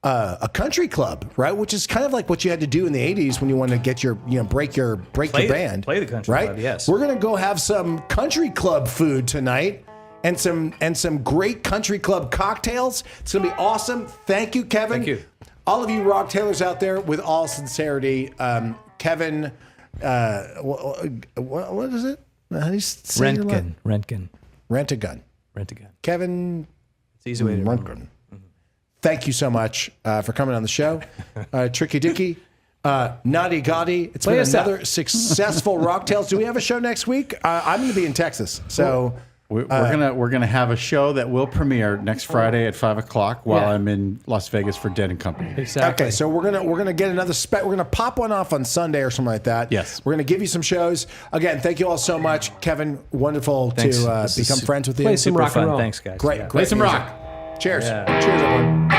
a country club, right? Which is kind of like what you had to do in the '80s when you want to get your break your band. Play the country right? club, yes. We're going to go have some country club food tonight. And some great country club cocktails. It's gonna be awesome. Thank you, Kevin. Thank you. All of you rock tailors out there, with all sincerity, Kevin. What is it? How do you say your last- Roentgen. Rent-A-Gun. Kevin It's easy way to remember. Roentgen. Thank you so much for coming on the show, Tricky Dicky. Naughty Gotti. It's been us out. another successful Rock Tales. Do we have a show next week? I'm going to be in Texas, so. We're gonna have a show that will premiere next Friday at 5:00 while Yeah. I'm in Las Vegas for Dead and Company. Exactly. Okay, so we're gonna get another we're gonna pop one off on Sunday or something like that. Yes. We're gonna give you some shows. Again, thank you all so much, Kevin. Wonderful Thanks. to This is become friends with you. Play some Super rock and fun. roll. Thanks, guys. Great, Yeah. great some music. rock. Cheers. Yeah. Cheers, everyone.